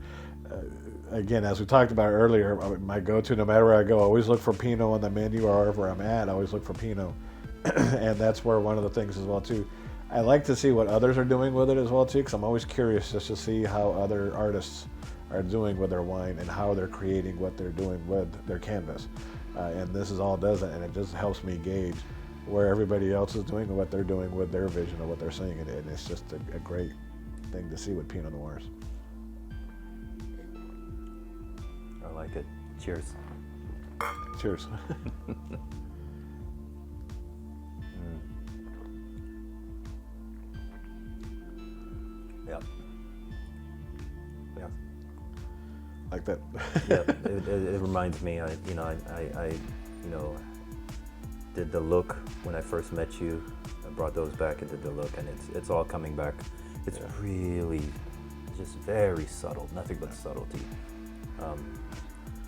again, as we talked about earlier, my go-to, no matter where I go, I always look for Pinot on the menu, or wherever I'm at, I always look for Pinot, and that's where one of the things as well too. I like to see what others are doing with it as well too, because I'm always curious just to see how other artists are doing with their wine and how they're creating what they're doing with their canvas. And this is all does it, and it just helps me gauge where everybody else is doing and what they're doing with their vision of what they're seeing. And it's just a great thing to see with Pinot Noirs. I like it. Cheers. Cheers. Yep. Yeah. Like that. Yeah, it reminds me. I did the look when I first met you. I brought those back and did the look, and it's all coming back. It's really just very subtle, nothing but subtlety.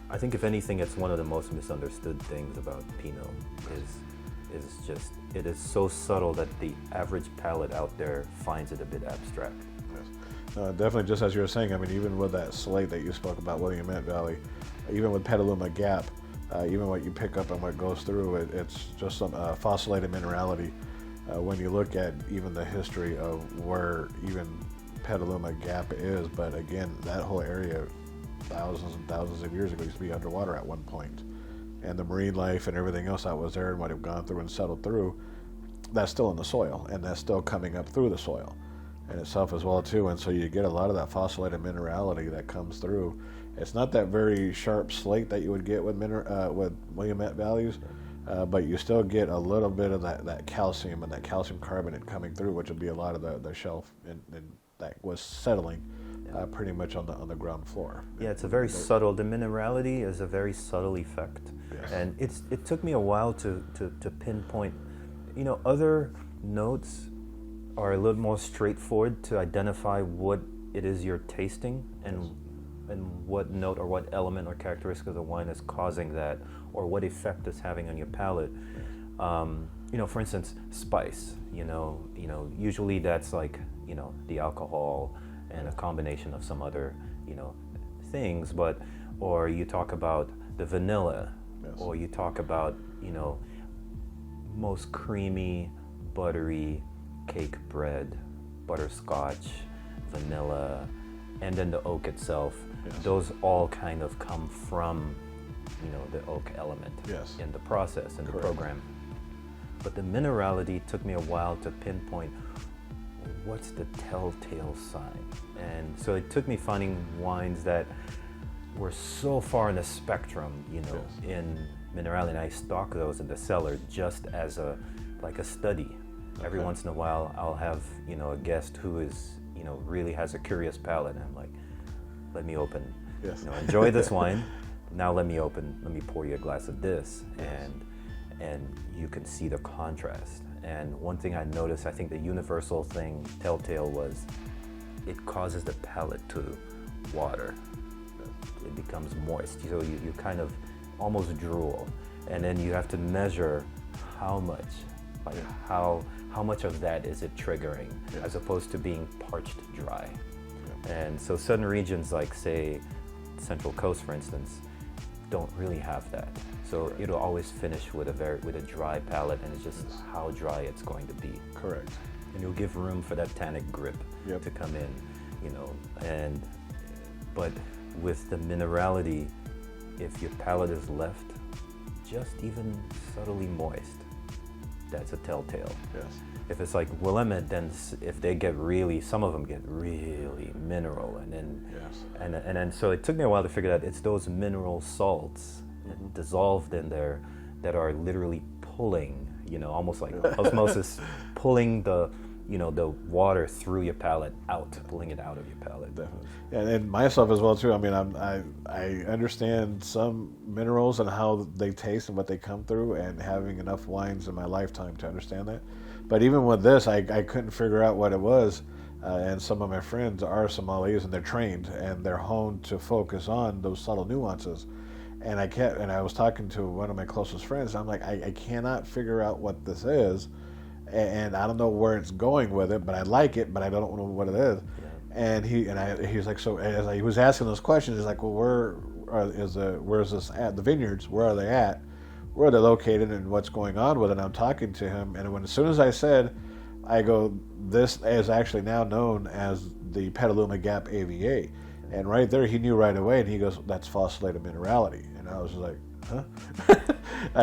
I think if anything, it's one of the most misunderstood things about Pinot is just it is so subtle that the average palate out there finds it a bit abstract. Definitely, just as you were saying, I mean, even with that slate that you spoke about, Willamette Valley, even with Petaluma Gap, even what you pick up and what goes through, it's just some fossilated minerality. When you look at even the history of where even Petaluma Gap is, but again, that whole area, thousands and thousands of years ago, used to be underwater at one point. And the marine life and everything else that was there and what have gone through and settled through, that's still in the soil, and that's still coming up through the soil in itself as well too. And so you get a lot of that fossilated minerality that comes through. It's not that very sharp slate that you would get with Willamette Valleys, but you still get a little bit of that calcium and that calcium carbonate coming through, which would be a lot of the shelf and that was settling pretty much on the ground floor. Yeah, it's a very subtle. The minerality is a very subtle effect, Yes. and it took me a while to pinpoint. Other notes are a little more straightforward to identify what it is you're tasting and what note or what element or characteristic of the wine is causing that, or what effect it's having on your palate. For instance, spice. Usually that's like the alcohol and a combination of some other things, or you talk about the vanilla, Yes. or you talk about most creamy, buttery cake bread, butterscotch, vanilla, and then the oak itself. Yes. Those all kind of come from the oak element Yes. in the process, in the Correct. program. But the minerality took me a while to pinpoint what's the telltale sign. And so it took me finding wines that were so far in the spectrum, Yes. in minerality. And I stock those in the cellar just as a study. Every Okay. once in a while, I'll have a guest who is really has a curious palate, and I'm like, let me open. Yes. Enjoy this wine. Now let me pour you a glass of this, Yes. and you can see the contrast. And one thing I noticed, I think the universal thing, telltale, was it causes the palate to water. It becomes moist, so you kind of almost drool, and then you have to measure how much, how much of that is it triggering, Yeah. as opposed to being parched dry. And so certain regions, like say Central Coast, for instance, don't really have that. So Correct. it'll always finish with a dry palate, and it's just Yes. how dry it's going to be. Correct. And you'll give room for that tannic grip Yep. to come in, but with the minerality, if your palate is left just even subtly moist, that's a telltale. Yes. If it's like Willamette, then if they some of them get really mineral, and then Yes. and then so it took me a while to figure out it's those mineral salts dissolved in there that are literally pulling, almost like osmosis, pulling the water through your palate out, pulling it out of your palate. Definitely. And myself as well too. I mean, I understand some minerals and how they taste and what they come through, and having enough wines in my lifetime to understand that. But even with this, I couldn't figure out what it was. And some of my friends are sommeliers, and they're trained and they're honed to focus on those subtle nuances. And I was talking to one of my closest friends. I'm like, I cannot figure out what this is, and I don't know where it's going with it, but I like it, but I don't know what it is. Yeah. And he's like, so as he was asking those questions, he's like, well, where's this at? The vineyards, where are they at? Where are they located, and what's going on with it? And I'm talking to him, and as soon as I said, I go, this is actually now known as the Petaluma Gap AVA. And right there, he knew right away, and he goes, that's Flossilated minerality. And I was like, huh?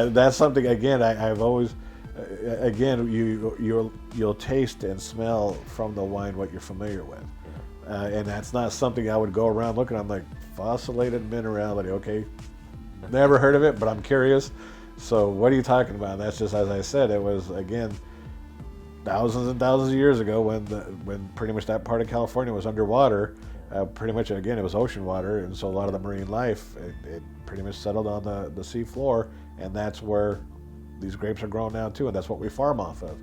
That's something, again, I've always, again, you'll taste and smell from the wine what you're familiar with. And that's not something I would go around looking. I'm like, Flossilated minerality, okay. Never heard of it, but I'm curious. So what are you talking about? And that's just, as I said, it was, again, thousands and thousands of years ago when pretty much that part of California was underwater. Pretty much, again, it was ocean water, and so a lot of the marine life, it pretty much settled on the sea floor, and that's where these grapes are grown now too, and that's what we farm off of,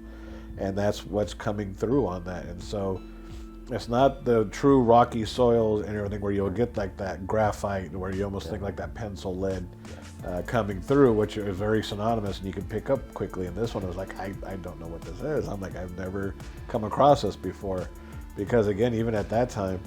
and that's what's coming through on that. And so it's not the true rocky soils and everything where you'll get like that graphite, where you almost think like that pencil lead coming through, which is very synonymous and you can pick up quickly. And this one was like, I don't know what this is. I'm like, I've never come across this before, because again, even at that time,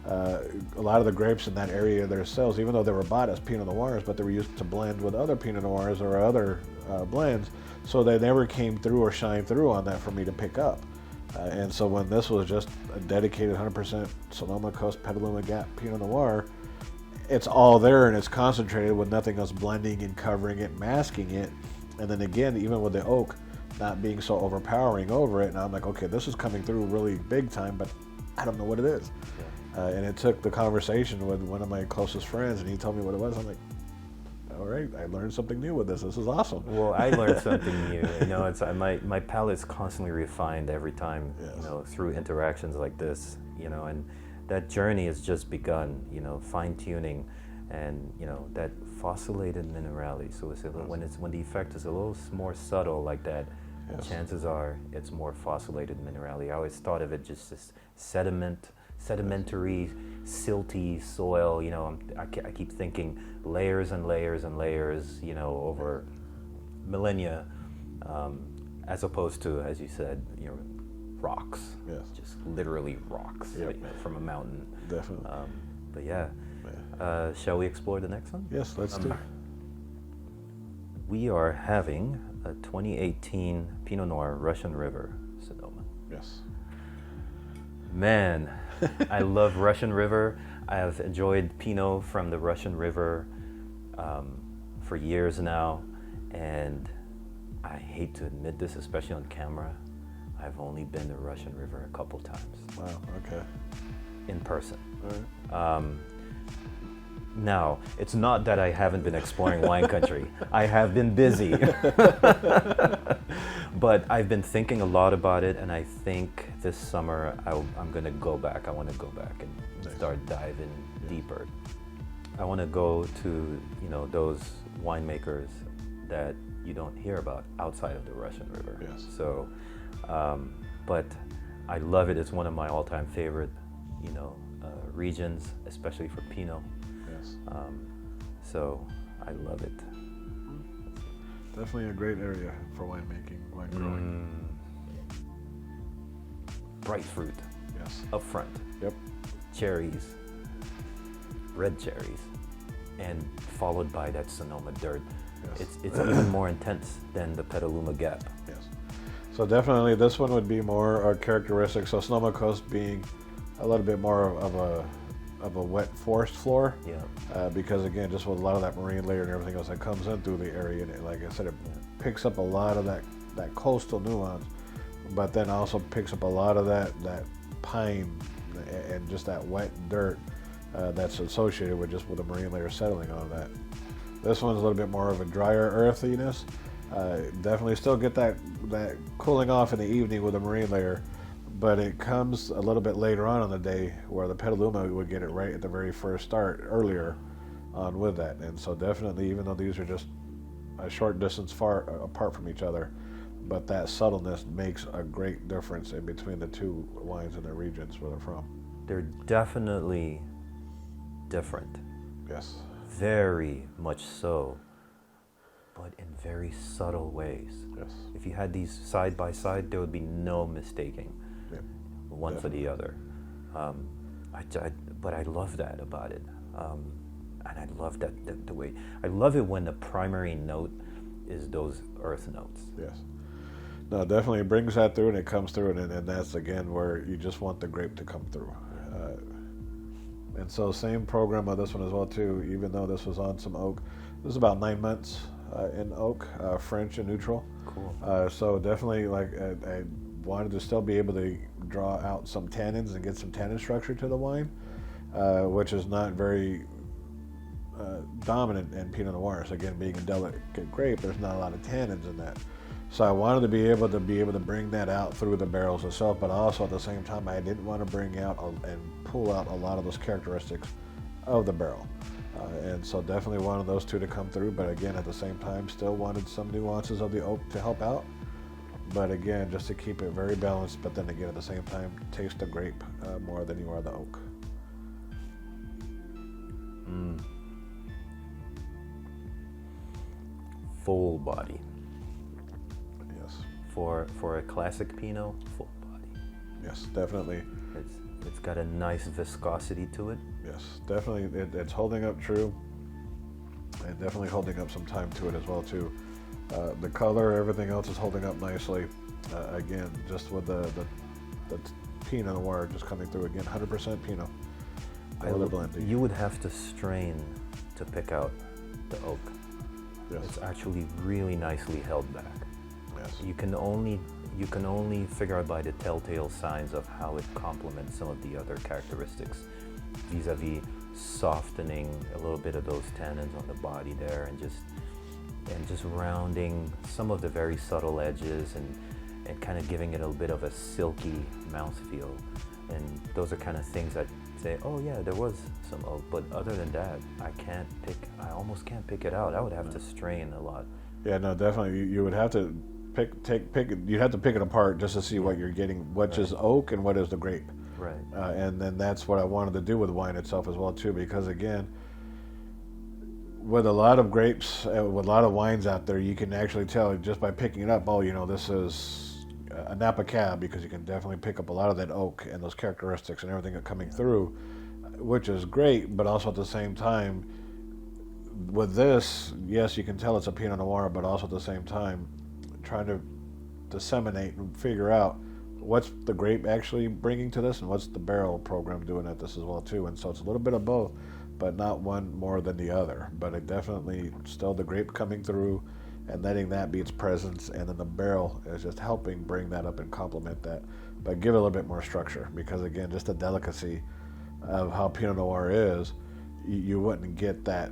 a lot of the grapes in that area themselves, even though they were bought as Pinot Noirs, but they were used to blend with other Pinot Noirs or other blends, so they never came through or shined through on that for me to pick up. And so when this was just a dedicated 100% Sonoma Coast Petaluma Gap Pinot Noir, it's all there and it's concentrated with nothing else blending and covering it, masking it. And then again, even with the oak not being so overpowering over it, and I'm like, okay, this is coming through really big time, but I don't know what it is. And it took the conversation with one of my closest friends, and he told me what it was. I'm like, all right, I learned something new with this. This is awesome. Well, I learned something new. It's my palate's constantly refined every time, Yes. through interactions like this, and that journey has just begun, you know, fine tuning, and you know that fossilated minerality. So it's a little, when the effect is a little more subtle like that, Yes. chances are it's more fossilated minerality. I always thought of it just as sedimentary, silty soil. You know, I keep thinking layers and layers and layers, you know, over millennia, as opposed to, as you said, you know, rocks. Yes. Just literally rocks, Yep. like, from a mountain. Definitely. But yeah, Yeah. shall we explore the next one? Yes, let's do it. We are having a 2018 Pinot Noir Russian River Sonoma. Yes. Man, I love Russian River. I have enjoyed Pinot from the Russian River for years now, and I hate to admit this, especially on camera, I've only been to Russian River a couple times. Wow, okay. In person. All right. Now, it's not that I haven't been exploring wine country. I have been busy. But I've been thinking a lot about it, and I think this summer I'm going to go back. I want to go back and start diving deeper. I want to go to, you know, those winemakers that you don't hear about outside of the Russian River. Yes. So, but I love it. It's one of my all-time favorite, you know, regions, especially for Pinot. Yes. So I love it. Definitely a great area for winemaking, wine growing. Bright fruit Yes. up front, Yep. cherries, red cherries, and followed by that Sonoma dirt. Yes. It's even more intense than the Petaluma Gap. Yes. So definitely this one would be more our characteristics. So Sonoma Coast being a little bit more of a wet forest floor. Yeah. Because again, just with a lot of that marine layer and everything else that comes in through the area, and like I said, it picks up a lot of that coastal nuance, but then also picks up a lot of that pine and just that wet dirt that's associated with the marine layer settling on that. This one's a little bit more of a drier earthiness. Definitely still get that cooling off in the evening with the marine layer, but it comes a little bit later on in the day where the Petaluma would get it right at the very first start earlier on with that. And so definitely, even though these are just a short distance far apart from each other, but that subtleness makes a great difference in between the two wines and their regions where they're from. They're definitely different. Yes. Very much so, but in very subtle ways. Yes. If you had these side by side, there would be no mistaking Yeah. one Definitely. for the other. But I love that about it, and I love that the way I love it when the primary note is those earth notes. Yes. No, definitely it brings that through, and it comes through, and that's again where you just want the grape to come through. And so same program on this one as well too, even though this was on some oak. This is about 9 months in oak, French and neutral. Cool. So definitely I wanted to still be able to draw out some tannins and get some tannin structure to the wine, which is not very dominant in Pinot Noirs. Again, being a delicate grape, there's not a lot of tannins in that. So I wanted to be able to bring that out through the barrels itself, but also at the same time, I didn't want to bring out and pull out a lot of those characteristics of the barrel. And so definitely wanted those two to come through, but again, at the same time, still wanted some nuances of the oak to help out. But again, just to keep it very balanced, but then again, at the same time, taste the grape more than you are the oak. Full body. Yes. For a classic Pinot, full body. Yes, definitely. It's got a nice viscosity to it. Yes, definitely. It's holding up true, and definitely holding up some time to it as well too. The color, everything else is holding up nicely. Again, just with the Pinot Noir just coming through again, 100% Pinot. Blending. You would have to strain to pick out the oak. Yes. It's actually really nicely held back. Yes. You can only figure out by the telltale signs of how it complements some of the other characteristics, vis-a-vis softening a little bit of those tannins on the body there, and just rounding some of the very subtle edges and kind of giving it a little bit of a silky mouthfeel. And those are kind of things that say, oh yeah, there was some oak, but other than that, I almost can't pick it out. I would have to strain a lot. Yeah, no, definitely. You would have to pick it. You'd have to pick it apart just to see what you're getting, which is oak and what is the grape. Right. And then that's what I wanted to do with wine itself as well too, because again, with a lot of grapes, with a lot of wines out there, you can actually tell just by picking it up. Oh, this is a Napa Cab, because you can definitely pick up a lot of that oak and those characteristics and everything coming through, which is great. But also at the same time, with this, yes, you can tell it's a Pinot Noir, but also at the same time, trying to disseminate and figure out what's the grape actually bringing to this and what's the barrel program doing at this as well too. And so it's a little bit of both, but not one more than the other. But it definitely still the grape coming through and letting that be its presence, and then the barrel is just helping bring that up and complement that, but give it a little bit more structure, because again, just the delicacy of how Pinot Noir is, you wouldn't get that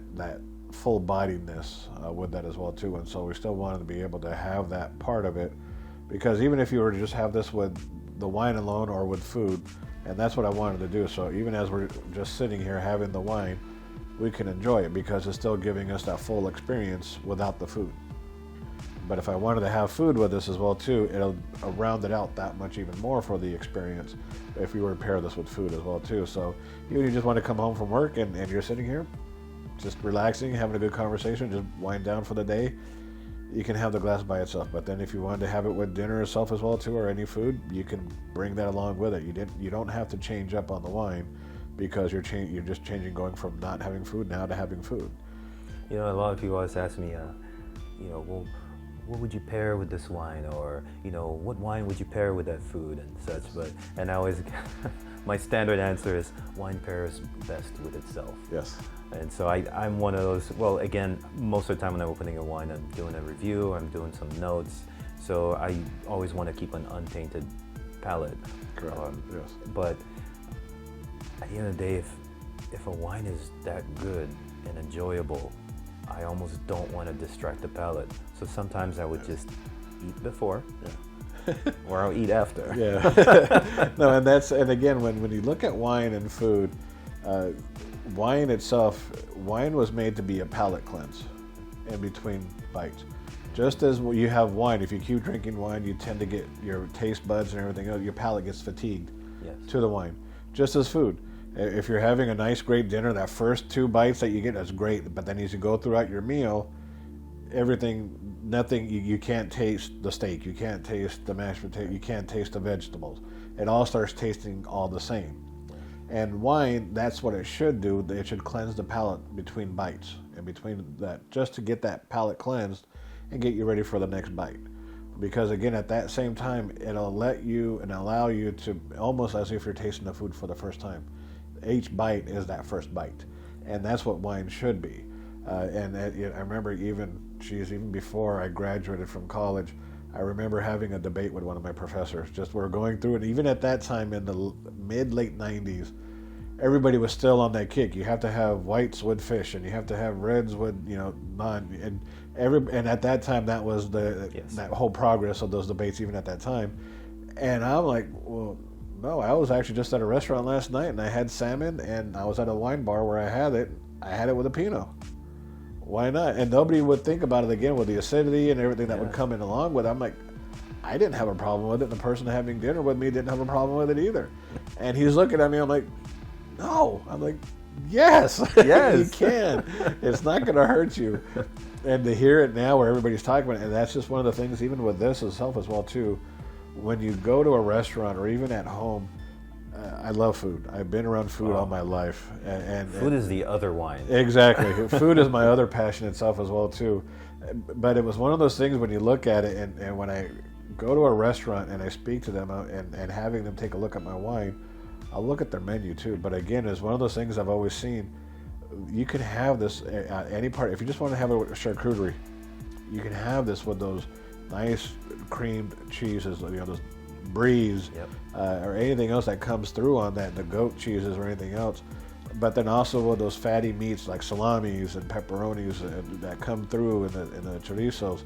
full-bodiedness with that as well too. And so we still wanted to be able to have that part of it, because even if you were to just have this with the wine alone or with food, and that's what I wanted to do. So even as we're just sitting here having the wine, we can enjoy it because it's still giving us that full experience without the food. But if I wanted to have food with this as well too, it'll round it out that much even more for the experience if you were to pair this with food as well too. So even if you just want to come home from work and you're sitting here just relaxing, having a good conversation, just wind down for the day, you can have the glass by itself. But then if you wanted to have it with dinner itself as well too, or any food, you can bring that along with it. You don't have to change up on the wine, because you're just changing, going from not having food now to having food. A lot of people always ask me, well, what would you pair with this wine, or what wine would you pair with that food and such. And I always my standard answer is wine pairs best with itself. Yes. And so I'm one of those. Well, again, most of the time when I'm opening a wine, I'm doing a review, I'm doing some notes, so I always want to keep an untainted palate. Correct. Yes. But at the end of the day, if a wine is that good and enjoyable, I almost don't want to distract the palate. So sometimes I would just eat before, or I'll eat after. Yeah. No, and again, when you look at wine and food, wine itself, wine was made to be a palate cleanse in between bites. Just as you have wine, if you keep drinking wine, you tend to get your taste buds and everything else, your palate gets fatigued to the wine. Just as food. If you're having a nice, great dinner, that first 2 bites that you get, that's great. But then as you go throughout your meal, you can't taste the steak, you can't taste the mashed potato, you can't taste the vegetables. It all starts tasting all the same. And wine, that's what it should do. It should cleanse the palate between bites, and between that, just to get that palate cleansed and get you ready for the next bite. Because again, at that same time, it'll let you and allow you to, almost as if you're tasting the food for the first time. Each bite is that first bite, and that's what wine should be. I remember even before I graduated from college, I remember having a debate with one of my professors. Just we were going through it, even at that time in the late 90s, everybody was still on that kick. You have to have whites with fish, and you have to have reds with non. And at that time, that was that whole progress of those debates, even at that time. And I'm like, well, no, I was actually just at a restaurant last night, and I had salmon, and I was at a wine bar where I had it with a Pinot. Why not? And nobody would think about it again with the acidity and everything that would come in along with it. I'm like, I didn't have a problem with it. The person having dinner with me didn't have a problem with it either. And he's looking at me, I'm like, no. I'm like, yes. You can. It's not going to hurt you. And to hear it now where everybody's talking about it, and that's just one of the things, even with this itself as well too, when you go to a restaurant or even at home, I love food. I've been around food all my life. And food is the other wine. Exactly. Food is my other passion itself as well too. But it was one of those things when you look at it, and when I go to a restaurant and I speak to them and having them take a look at my wine, I'll look at their menu too. But again, it's one of those things I've always seen. You can have this any part. If you just want to have it with charcuterie, you can have this with those nice creamed cheeses, those bries, or anything else that comes through on that, the goat cheeses or anything else. But then also with those fatty meats like salamis and pepperonis that come through in the chorizos,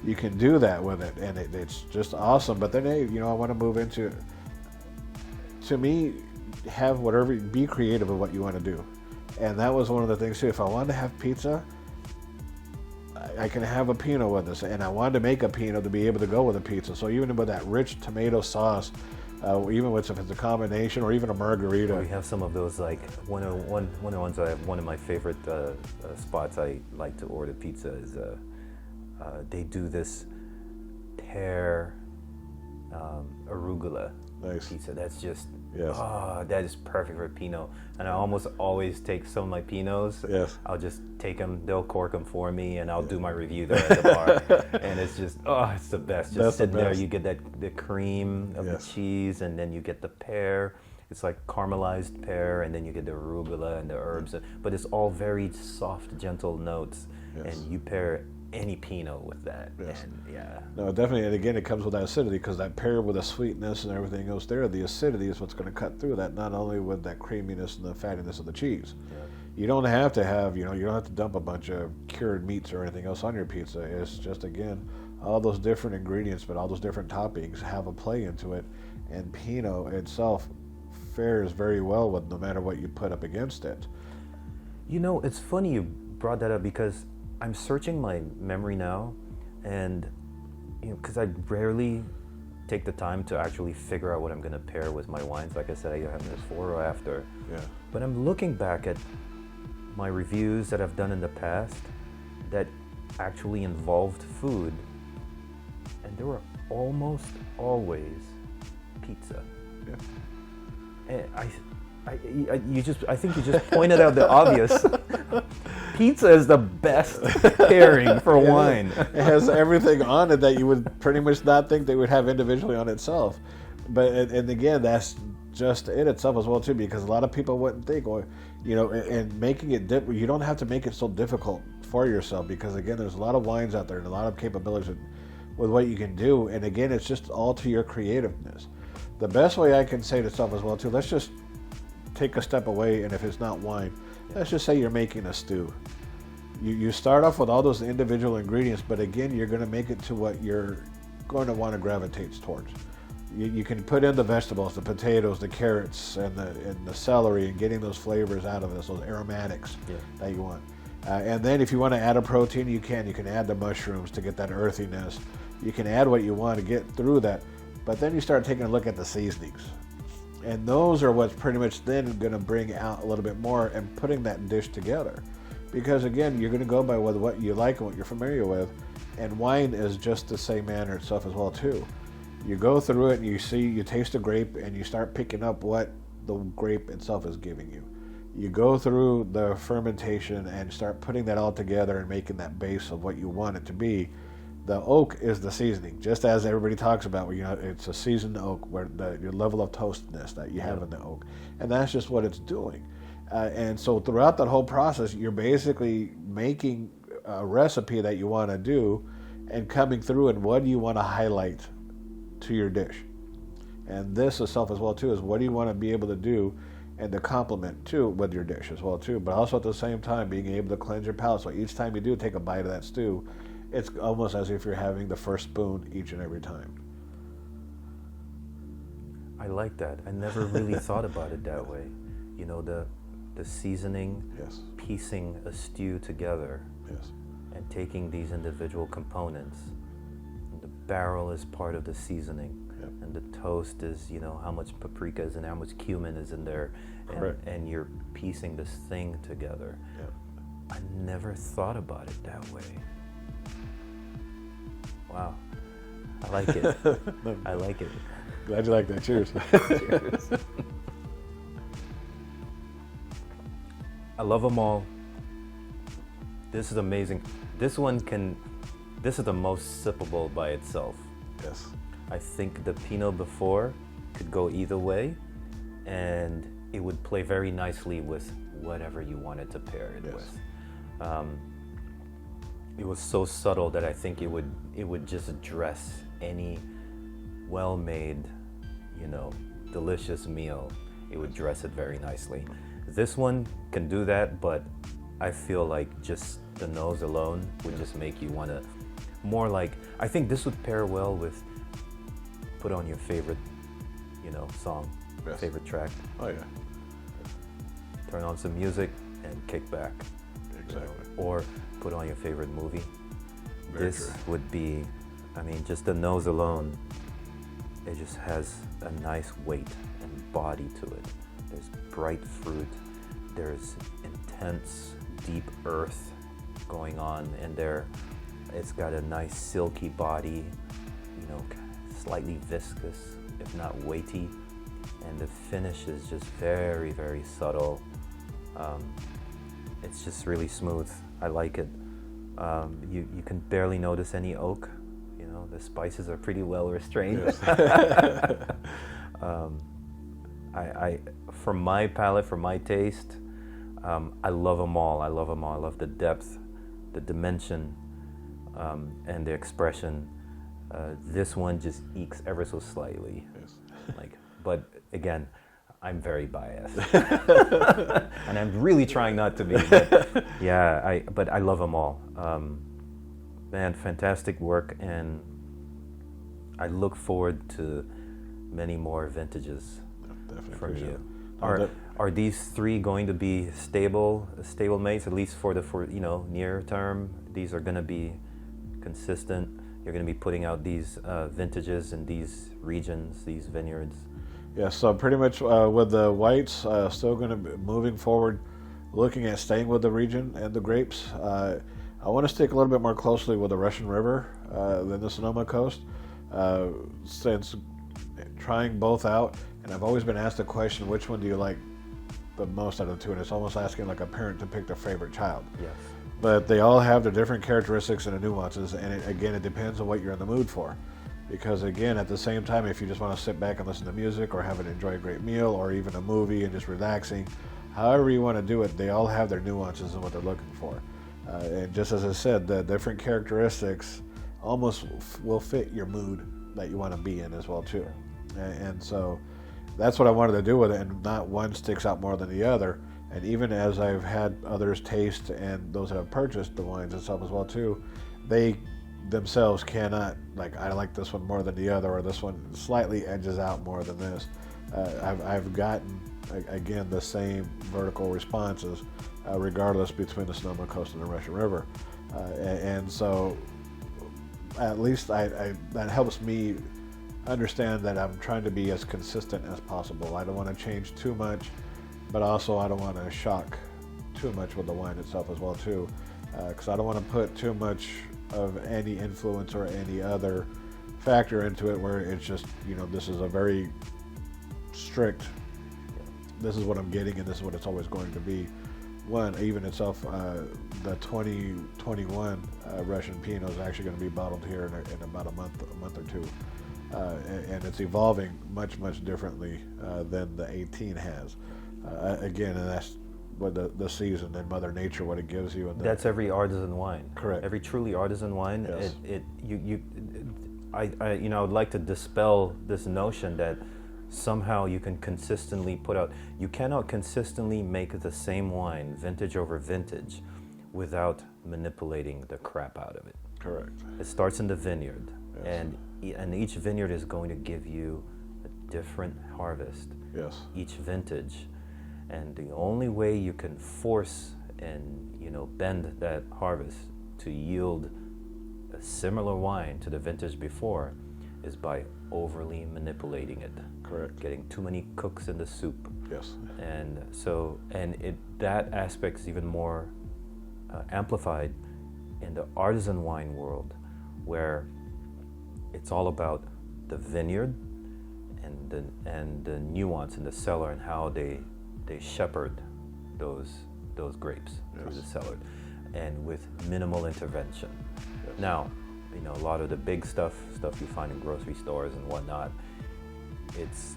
you can do that with it, and it's just awesome. But then, I want to move into, to me, have whatever, be creative with what you want to do. And that was one of the things too. If I wanted to have pizza, I can have a Pinot with this, and I wanted to make a Pinot to be able to go with a pizza. So even with that rich tomato sauce, even with if it's a combination or even a margarita. We have some of those, like one of the ones one of my favorite spots I like to order pizza is they do this pear arugula pizza. That's just that is perfect for Pinot. And I almost always take some of my Pinots. Yes. I'll just take them, they'll cork them for me, and I'll do my review there at the bar. And it's just, it's the best. Just sitting there, you get the cream of the cheese, and then you get the pear. It's like caramelized pear, and then you get the arugula and the herbs. But it's all very soft, gentle notes, and you pair any Pinot with that. And No, definitely. And again, it comes with that acidity, because that pear with the sweetness and everything else there, the acidity is what's going to cut through that, not only with that creaminess and the fattiness of the cheese. You don't have to have, you don't have to dump a bunch of cured meats or anything else on your pizza. It's just, again, all those different ingredients, but all those different toppings have a play into it. And Pinot itself fares very well with no matter what you put up against it. It's funny you brought that up, because I'm searching my memory now, and because I rarely take the time to actually figure out what I'm going to pair with my wines. Like I said, I have this before or after. But I'm looking back at my reviews that I've done in the past that actually involved food, and there were almost always pizza. And I think you just pointed out the obvious. Pizza is the best pairing for wine. It has everything on it that you would pretty much not think they would have individually on itself. But and again, that's just it itself as well too, because a lot of people wouldn't think, and making it you don't have to make it so difficult for yourself, because again, there's a lot of wines out there and a lot of capabilities with what you can do. And again, it's just all to your creativeness. The best way I can say to stuff as well too, let's just take a step away, and if it's not wine, let's just say you're making a stew. You start off with all those individual ingredients, but again, you're going to make it to what you're going to want to gravitate towards. You can put in the vegetables, the potatoes, the carrots, and the celery, and getting those flavors out of this, those aromatics that you want. And then if you want to add a protein, you can. You can add the mushrooms to get that earthiness. You can add what you want to get through that. But then you start taking a look at the seasonings. And those are what's pretty much then going to bring out a little bit more and putting that dish together. Because again, you're going to go by what you like and what you're familiar with. And wine is just the same manner itself as well too. You go through it and you taste the grape, and you start picking up what the grape itself is giving you. You go through the fermentation and start putting that all together and making that base of what you want it to be. The oak is the seasoning, just as everybody talks about. It's a seasoned oak, where your level of toastness that you have in the oak, and that's just what it's doing. And so throughout that whole process, you're basically making a recipe that you want to do, and coming through, and what do you want to highlight to your dish. And this itself as well too is what do you want to be able to do and to complement too with your dish as well too, but also at the same time being able to cleanse your palate. So each time you do take a bite of that stew, it's almost as if you're having the first spoon each and every time. I like that. I never really thought about it that way. The seasoning, piecing a stew together, and taking these individual components. And the barrel is part of the seasoning, and the toast is, how much paprika is and how much cumin is in there, and you're piecing this thing together. I never thought about it that way. Wow, I like it. I like it. Glad you like that. Cheers. Cheers. I love them all. This is amazing. This is the most sippable by itself. Yes. I think the Pinot before could go either way, and it would play very nicely with whatever you wanted to pair it with. It was so subtle that I think it would just address any well-made, delicious meal. It would dress it very nicely. This one can do that, but I feel like just the nose alone would just make you want to more like, I think this would pair well with put on your favorite, song. Yes. favorite track. Oh yeah. Turn on some music and kick back. Exactly. Or put on your favorite movie. Very This true. would be, I mean, just the nose alone, it just has a nice weight and body to it. There's bright fruit, there's intense, deep earth going on in there. It's got a nice silky body, you know, slightly viscous, if not weighty. And the finish is just very, very subtle. It's just really smooth. I like it. You can barely notice any oak. You know, the spices are pretty well restrained. Yes. For my palate, for my taste, I love them all. I love them all. I love the depth, the dimension, and the expression. This one just ekes ever so slightly. Yes. But again, I'm very biased, and I'm really trying not to be. But yeah, but I love them all. Man, fantastic work, and I look forward to many more vintages Definitely from appreciate you. it. Are these three going to be stable mates, at least for near term? These are going to be consistent. You're going to be putting out these vintages in these regions, these vineyards. Yeah, so pretty much with the whites, still going to be moving forward, looking at staying with the region and the grapes. I want to stick a little bit more closely with the Russian River than the Sonoma coast, since trying both out. And I've always been asked the question, which one do you like the most out of the two? And it's almost asking like a parent to pick their favorite child. Yes. But they all have their different characteristics and the nuances, and it depends on what you're in the mood for. Because again, at the same time, if you just want to sit back and listen to music or enjoy a great meal or even a movie and just relaxing, however you want to do it, they all have their nuances and what they're looking for. And just as I said, the different characteristics almost will fit your mood that you want to be in as well too. And so that's what I wanted to do with it, and not one sticks out more than the other. And even as I've had others taste and those that have purchased the wines and stuff as well too, they themselves cannot, like, I like this one more than the other, or this one slightly edges out more than this. I've gotten, again, the same vertical responses regardless between the Sonoma coast and the Russian River. And so at least that helps me understand that I'm trying to be as consistent as possible. I don't want to change too much, but also I don't want to shock too much with the wine itself as well too, because I don't want to put too much of any influence or any other factor into it where it's just, this is a very strict, this is what I'm getting and this is what it's always going to be. One, even itself, the 2021 Russian Pinot is actually going to be bottled here in about a month or two. And it's evolving much, much differently than the 18 has. Again, and that's what the season and Mother Nature, what it gives you. And That's every artisan wine. Correct. Every truly artisan wine. Yes. I would like to dispel this notion that somehow you can consistently put out. You cannot consistently make the same wine, vintage over vintage, without manipulating the crap out of it. Correct. It starts in the vineyard, Yes. and each vineyard is going to give you a different harvest. Yes. Each vintage. And the only way you can force and bend that harvest to yield a similar wine to the vintage before is by overly manipulating it. Correct. Getting too many cooks in the soup. Yes. And so, that aspect is even more amplified in the artisan wine world, where it's all about the vineyard and the nuance in the cellar and how they shepherd those grapes through the cellar, and with minimal intervention. Yes. Now, a lot of the big stuff you find in grocery stores and whatnot, it's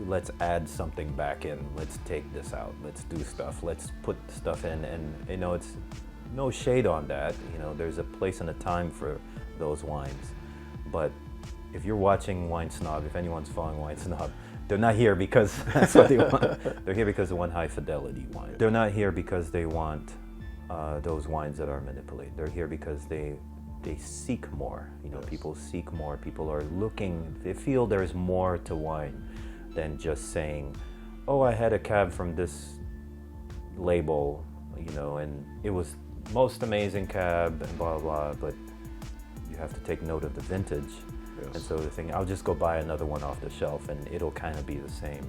let's add something back in, let's take this out, let's do stuff, let's put stuff in, and it's no shade on that. There's a place and a time for those wines, but if you're watching Wine Snob, if anyone's following Wine Snob, they're not here because that's what they want. They're here because they want high fidelity wine. They're not here because they want those wines that are manipulated. They're here because they seek more. Yes. People seek more. People are looking. They feel there's more to wine than just saying, oh, I had a cab from this label, you know, and it was most amazing cab and blah, blah, but you have to take note of the vintage. Yes. And so the thing, I'll just go buy another one off the shelf and it'll kind of be the same.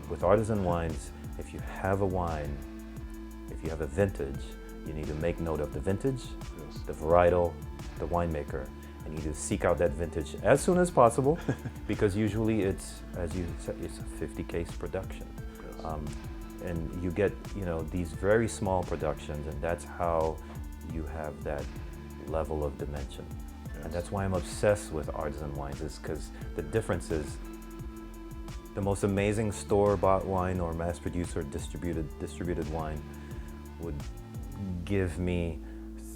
With artisan wines, if you have a wine, if you have a vintage, you need to make note of the vintage, Yes. the varietal, the winemaker, and you need to seek out that vintage as soon as possible because usually it's, as you said, it's a 50 case production. Yes. And you get, you know, these very small productions, and that's how you have that level of dimension. Yes. And that's why I'm obsessed with artisan wines, is because the difference is the most amazing store-bought wine or mass-produced or distributed wine would give me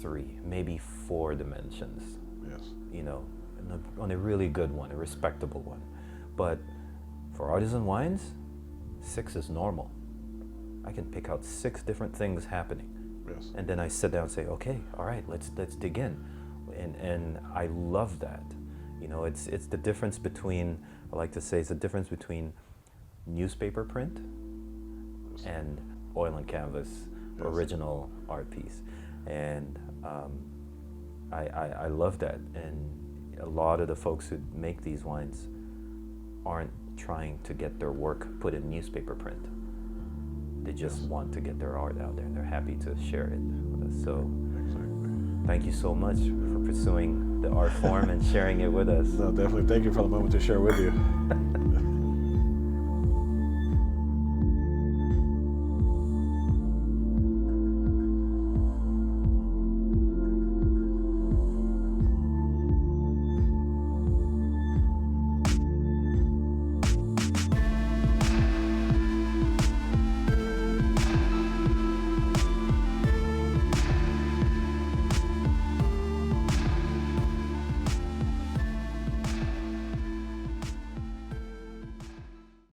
3, maybe 4 dimensions. Yes. You know, on a really good one, a respectable one. But for artisan wines, 6 is normal. I can pick out 6 different things happening. Yes. And then I sit down and say, okay, all right, let's dig in. And I love that. You know, it's the difference between, I like to say, it's the difference between newspaper print Yes. and oil and canvas, Yes. original art piece. And I love that. And a lot of the folks who make these wines aren't trying to get their work put in newspaper print. They just want to get their art out there. They're happy to share it with us. So Exactly. thank you so much for pursuing the art form and sharing it with us. No, definitely. Thank you for the moment to share with you.